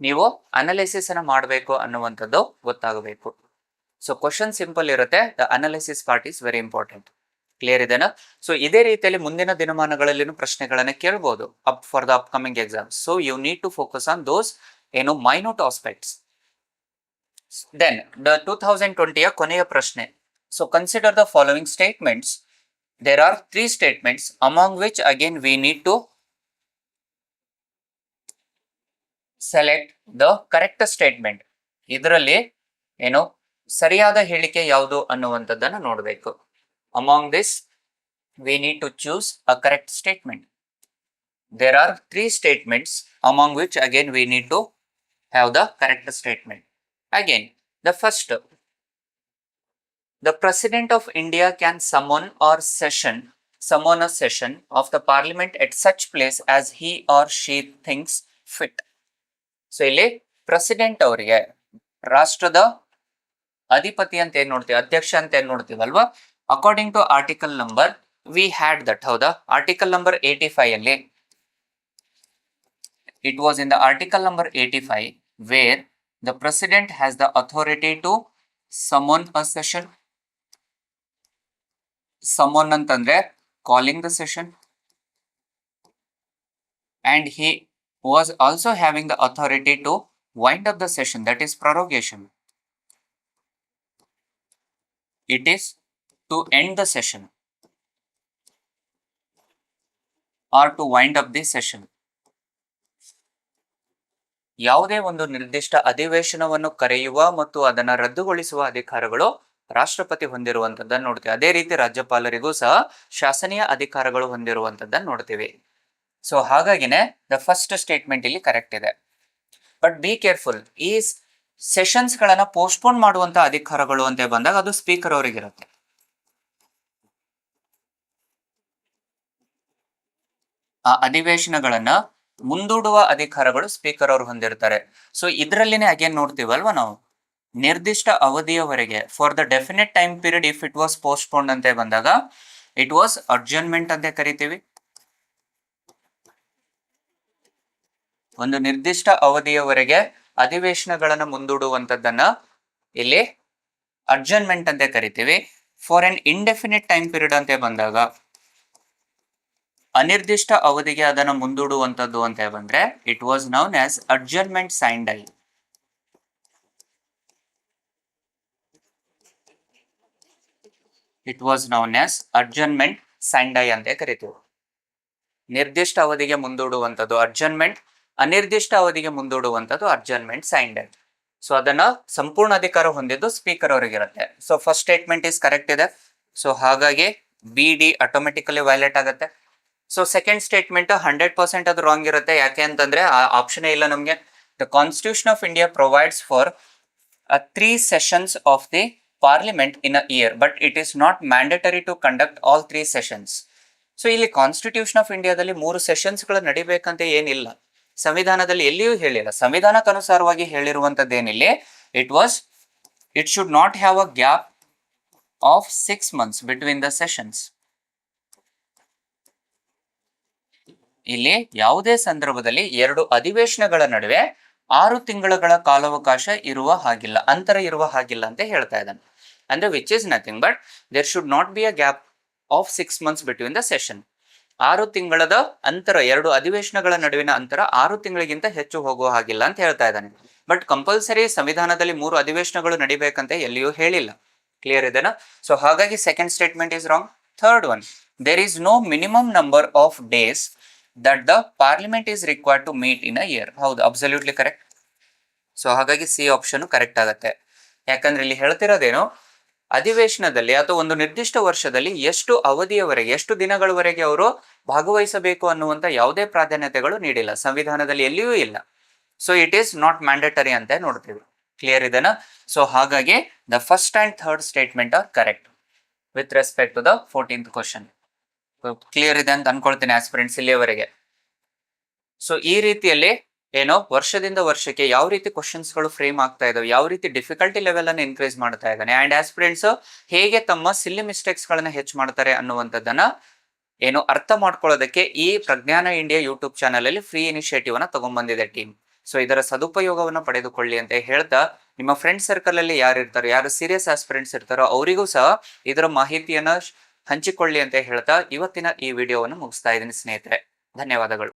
ನೀವು ಅನಾಲಿಸಿಸ್ ಅನ್ನ ಮಾಡಬೇಕು ಅನ್ನುವಂಥದ್ದು ಗೊತ್ತಾಗಬೇಕು. ಸೊ ಕ್ವಶನ್ ಸಿಂಪಲ್ ಇರುತ್ತೆ, the analysis part is very important. Clear ಇದೆನಾ? ಸೊ ಇದೇ ರೀತಿಯಲ್ಲಿ ಮುಂದಿನ ದಿನಮಾನಗಳಲ್ಲಿ ಪ್ರಶ್ನೆಗಳನ್ನ ಕೇಳಬಹುದು up for the upcoming exam. So you need to focus on those minute aspects. Then the 2020ಯ ಕೊನೆಯ ಪ್ರಶ್ನೆ. So consider the following statements. There are 3 statements among which again we need to select the correct statement. ಇದರಲ್ಲಿ ಸರಿಯಾದ ಹೇಳಿಕೆ ಯಾವುದು ಅನ್ನುವಂಥದ್ದನ್ನು ನೋಡಬೇಕು. Among this V need to choose a correct statement. There are 3 statements among which again we need to have the correct statement. Again, the first, the President of India can summon a session of the Parliament at such place as he or she thinks fit. So ಇಲ್ಲಿ ಪ್ರೆಸಿಡೆಂಟ್ ಅವರಿಗೆ, ರಾಷ್ಟ್ರದ ಅಧಿಪತಿ ಅಂತ ಏನ್ ನೋಡ್ತೀವಿ, ಅಧ್ಯಕ್ಷ ಅಂತ ಏನ್ ನೋಡ್ತೀವಲ್ವಾ, according to article number we had that. ಹೌದಾ? ಆರ್ಟಿಕಲ್ ನಂಬರ್ 85 ಅಲ್ಲಿ, it was in the article number 85 where the president has the authority to summon a session. Summon ಅಂತಂದ್ರೆ calling the session, and he was also having the authority to wind up the session, that is prorogation. It is to end the session or to wind up the session. ಯಾವುದೇ ಒಂದು ನಿರ್ದಿಷ್ಟ ಅಧಿವೇಶನವನ್ನು ಕರೆಯುವ ಮತ್ತು ಅದನ್ನು ರದ್ದುಗೊಳಿಸುವ ಅಧಿಕಾರಗಳು ರಾಷ್ಟ್ರಪತಿ ಹೊಂದಿರುವಂತದ್ದನ್ನು ನೋಡ್ತೀವಿ. ಅದೇ ರೀತಿ ರಾಜ್ಯಪಾಲರಿಗೂ ಸಹ ಶಾಸನೀಯ ಅಧಿಕಾರಗಳು ಹೊಂದಿರುವಂತದ್ದನ್ನು ನೋಡ್ತೀವಿ. ಸೊ ಹಾಗಾಗಿನೇ ದ ಫಸ್ಟ್ ಸ್ಟೇಟ್ಮೆಂಟ್ ಇಲ್ಲಿ ಕರೆಕ್ಟ್ ಇದೆ. ಬಟ್ ಬಿ ಕೇರ್ಫುಲ್, ಈ ಸೆಷನ್ಸ್ ಗಳನ್ನ ಪೋಸ್ಟ್ಪೋನ್ ಮಾಡುವಂತ ಅಧಿಕಾರಗಳು ಅಂತ ಬಂದಾಗ ಅದು ಸ್ಪೀಕರ್ ಅವರಿಗಿರುತ್ತೆ. ಆ ಅಧಿವೇಶನಗಳನ್ನ ಮುಂದೂಡುವ ಅಧಿಕಾರಗಳು ಸ್ಪೀಕರ್ ಅವರು ಹೊಂದಿರ್ತಾರೆ. ಸೊ ಇದರಲ್ಲಿನೇ ಅಗೇನ್ ನೋಡ್ತೀವಲ್ವಾ ನಾವು, ನಿರ್ದಿಷ್ಟ ಅವಧಿಯವರೆಗೆ for the definite time period if it was postpone ಅಂತ ಬಂದಾಗ ಇಟ್ ವಾಸ್ ಅಡ್ಜರ್ನ್ಮೆಂಟ್ ಅಂತ ಕರಿತೀವಿ. ಒಂದು ನಿರ್ದಿಷ್ಟ ಅವಧಿಯವರೆಗೆ ಅಧಿವೇಶನಗಳನ್ನ ಮುಂದೂಡುವಂತದ್ದನ್ನ ಇಲ್ಲಿ ಅಡ್ಜರ್ನ್ಮೆಂಟ್ ಅಂತ ಕರಿತೀವಿ. For an indefinite time period ಅಂತ ಬಂದಾಗ, ಅನಿರ್ದಿಷ್ಟ ಅವಧಿಗೆ ಅದನ್ನು ಮುಂದೂಡುವಂತದ್ದು ಅಂತ ಬಂದ್ರೆ it was known as adjournment sine die. It was known as adjournment sine die ಅಂತ ಕರಿತೀವಿ. ನಿರ್ದಿಷ್ಟ ಅವಧಿಗೆ ಮುಂದೂಡುವಂಥದ್ದು ಅಡ್ಜರ್ನ್ಮೆಂಟ್, ಅನಿರ್ದಿಷ್ಟ ಅವಧಿಗೆ ಮುಂದೂಡುವಂಥದ್ದು ಅಡ್ಜರ್ನ್ಮೆಂಟ್ ಸೈಂಡೈ. ಸೊ ಅದನ್ನ ಸಂಪೂರ್ಣ ಅಧಿಕಾರ ಹೊಂದಿದ್ದು ಸ್ಪೀಕರ್ ಅವರಿಗಿರುತ್ತೆ. So first statement is correct ಇದೆ. ಸೊ ಹಾಗಾಗಿ ಬಿ ಡಿ ಆಟೋಮೆಟಿಕಲಿ ವೈಲೇಟ್ ಆಗುತ್ತೆ. ಸೊ ಸೆಕೆಂಡ್ ಸ್ಟೇಟ್ಮೆಂಟ್ 100% ಅದು ರಾಂಗ್ ಇರುತ್ತೆ. ಯಾಕೆ ಅಂತಂದ್ರೆ ಆ ಆಪ್ಷನ್ ಇಲ್ಲ ನಮಗೆ. The constitution of India provides for 3 sessions of the parliament in a year, but it is not mandatory to conduct all 3 sessions. So ಇಲ್ಲಿ ಕಾನ್ಸ್ಟಿಟ್ಯೂಷನ್ ಆಫ್ ಇಂಡಿಯಾದಲ್ಲಿ 3 ಸೆಷನ್ಸ್ಗಳು ನಡಿಬೇಕಂತ ಏನಿಲ್ಲ, ಸಂವಿಧಾನದಲ್ಲಿ ಎಲ್ಲಿಯೂ ಹೇಳಿಲ್ಲ. ಸಂವಿಧಾನಕ್ಕನುಸಾರವಾಗಿ ಹೇಳಿರುವಂತದ್ದೇನಿಲ್ಲಿ, it should not have a gap of 6 months between the sessions. ಇಲ್ಲಿ ಯಾವುದೇ ಸಂದರ್ಭದಲ್ಲಿ 2 ಅಧಿವೇಶನಗಳ ನಡುವೆ 6 ತಿಂಗಳುಗಳ ಕಾಲಾವಕಾಶ ಇರುವ ಹಾಗಿಲ್ಲ, ಅಂತರ ಇರುವ ಹಾಗಿಲ್ಲ ಅಂತ ಹೇಳ್ತಾ ಇದ್ದಾನೆ. ಅಂದ್ರೆ which is nothing but there should not be a gap of 6 months between the session. 6 ತಿಂಗಳದ ಅಂತರ, 2 ಅಧಿವೇಶನಗಳ ನಡುವಿನ ಅಂತರ 6 ತಿಂಗಳಿಗಿಂತ ಹೆಚ್ಚು ಹೋಗುವ ಹಾಗಿಲ್ಲ ಅಂತ ಹೇಳ್ತಾ ಇದ್ದಾನೆ. ಬಟ್ ಕಂಪಲ್ಸರಿ ಸಂವಿಧಾನದಲ್ಲಿ 3 ಅಧಿವೇಶನಗಳು ನಡಿಬೇಕಂತ ಎಲ್ಲಿಯೂ ಹೇಳಿಲ್ಲ. ಕ್ಲಿಯರ್ ಇದೆನಾ? ಸೊ ಹಾಗಾಗಿ second statement is wrong. Third one, there is no minimum number of days that the parliament is required to meet in a year. ಹೌದು, ಅಬ್ಸಲ್ಯೂಟ್ಲಿ ಕರೆಕ್ಟ್. ಸೊ ಹಾಗಾಗಿ ಸಿ ಆಪ್ಷನ್ ಕರೆಕ್ಟ್ ಆಗುತ್ತೆ. ಯಾಕಂದ್ರೆ ಇಲ್ಲಿ ಹೇಳ್ತಿರೋದೇನು, ಅಧಿವೇಶನದಲ್ಲಿ ಅಥವಾ ಒಂದು ನಿರ್ದಿಷ್ಟ ವರ್ಷದಲ್ಲಿ ಎಷ್ಟು ಅವಧಿಯವರೆಗೆ, ಎಷ್ಟು ದಿನಗಳವರೆಗೆ ಅವರು ಭಾಗವಹಿಸಬೇಕು ಅನ್ನುವಂತ ಯಾವುದೇ ಪ್ರಾಧಾನ್ಯತೆಗಳು ನೀಡಿಲ್ಲ, ಸಂವಿಧಾನದಲ್ಲಿ ಎಲ್ಲಿಯೂ ಇಲ್ಲ. So it is not mandatory ಅಂತ ನೋಡ್ತೀವಿ. ಕ್ಲಿಯರ್ ಇದೆನಾ? ಸೊ ಹಾಗಾಗಿ the first and third statement are correct with respect to the 14th question. Clear ಇದೆ ಅಂತ ಅನ್ಕೊಳ್ತೀನಿ ಆಸ್ಪಿರೆಂಟ್ಸ್ ಇಲ್ಲಿಯವರೆಗೆ. ಸೊ ಈ ರೀತಿಯಲ್ಲಿ ವರ್ಷದಿಂದ ವರ್ಷಕ್ಕೆ ಯಾವ ರೀತಿ ಕ್ವಶನ್ಸ್ ಗಳು ಫ್ರೇಮ್ ಆಗ್ತಾ ಇದಾವೆ, ಯಾವ ರೀತಿ ಡಿಫಿಕಲ್ಟಿ ಲೆವೆಲ್ ಅನ್ನು ಇನ್ಕ್ರೀಸ್ ಮಾಡ್ತಾ ಇದ್ದಾನೆ, ಅಂಡ್ ಆಸ್ಪಿರೆಂಟ್ಸ್ ಹೇಗೆ ತಮ್ಮ ಸಿಲ್ಲಿ ಮಿಸ್ಟೇಕ್ಸ್ ಗಳನ್ನ ಹೆಚ್ಚು ಮಾಡ್ತಾರೆ ಅನ್ನುವಂಥದ್ದನ್ನ ಏನು ಅರ್ಥ ಮಾಡ್ಕೊಳ್ಳೋದಕ್ಕೆ ಈ ಪ್ರಜ್ಞಾನ ಇಂಡಿಯಾ ಯೂಟ್ಯೂಬ್ ಚಾನಲ್ ಅಲ್ಲಿ ಫ್ರೀ ಇನಿಷಿಯೇಟಿವ್ ಅನ್ನ ತಗೊಂಡ್ಬಂದಿದೆ ಟೀಮ್. ಸೊ ಇದರ ಸದುಪಯೋಗವನ್ನ ಪಡೆದುಕೊಳ್ಳಿ ಅಂತ ಹೇಳ್ತಾ, ನಿಮ್ಮ ಫ್ರೆಂಡ್ ಸರ್ಕಲ್ ಅಲ್ಲಿ ಯಾರು ಇರ್ತಾರೋ, ಯಾರು ಸೀರಿಯಸ್ ಆಸ್ಪಿರೆಂಟ್ಸ್ ಇರ್ತಾರೋ ಅವರಿಗೂ ಸಹ ಇದರ ಮಾಹಿತಿಯನ್ನ ಹಂಚಿಕೊಳ್ಳಿ ಅಂತ ಹೇಳ್ತಾ ಇವತ್ತಿನ ಈ ವಿಡಿಯೋವನ್ನು ಮುಗಿಸ್ತಾ ಇದ್ದೀನಿ ಸ್ನೇಹಿತರೆ. ಧನ್ಯವಾದಗಳು.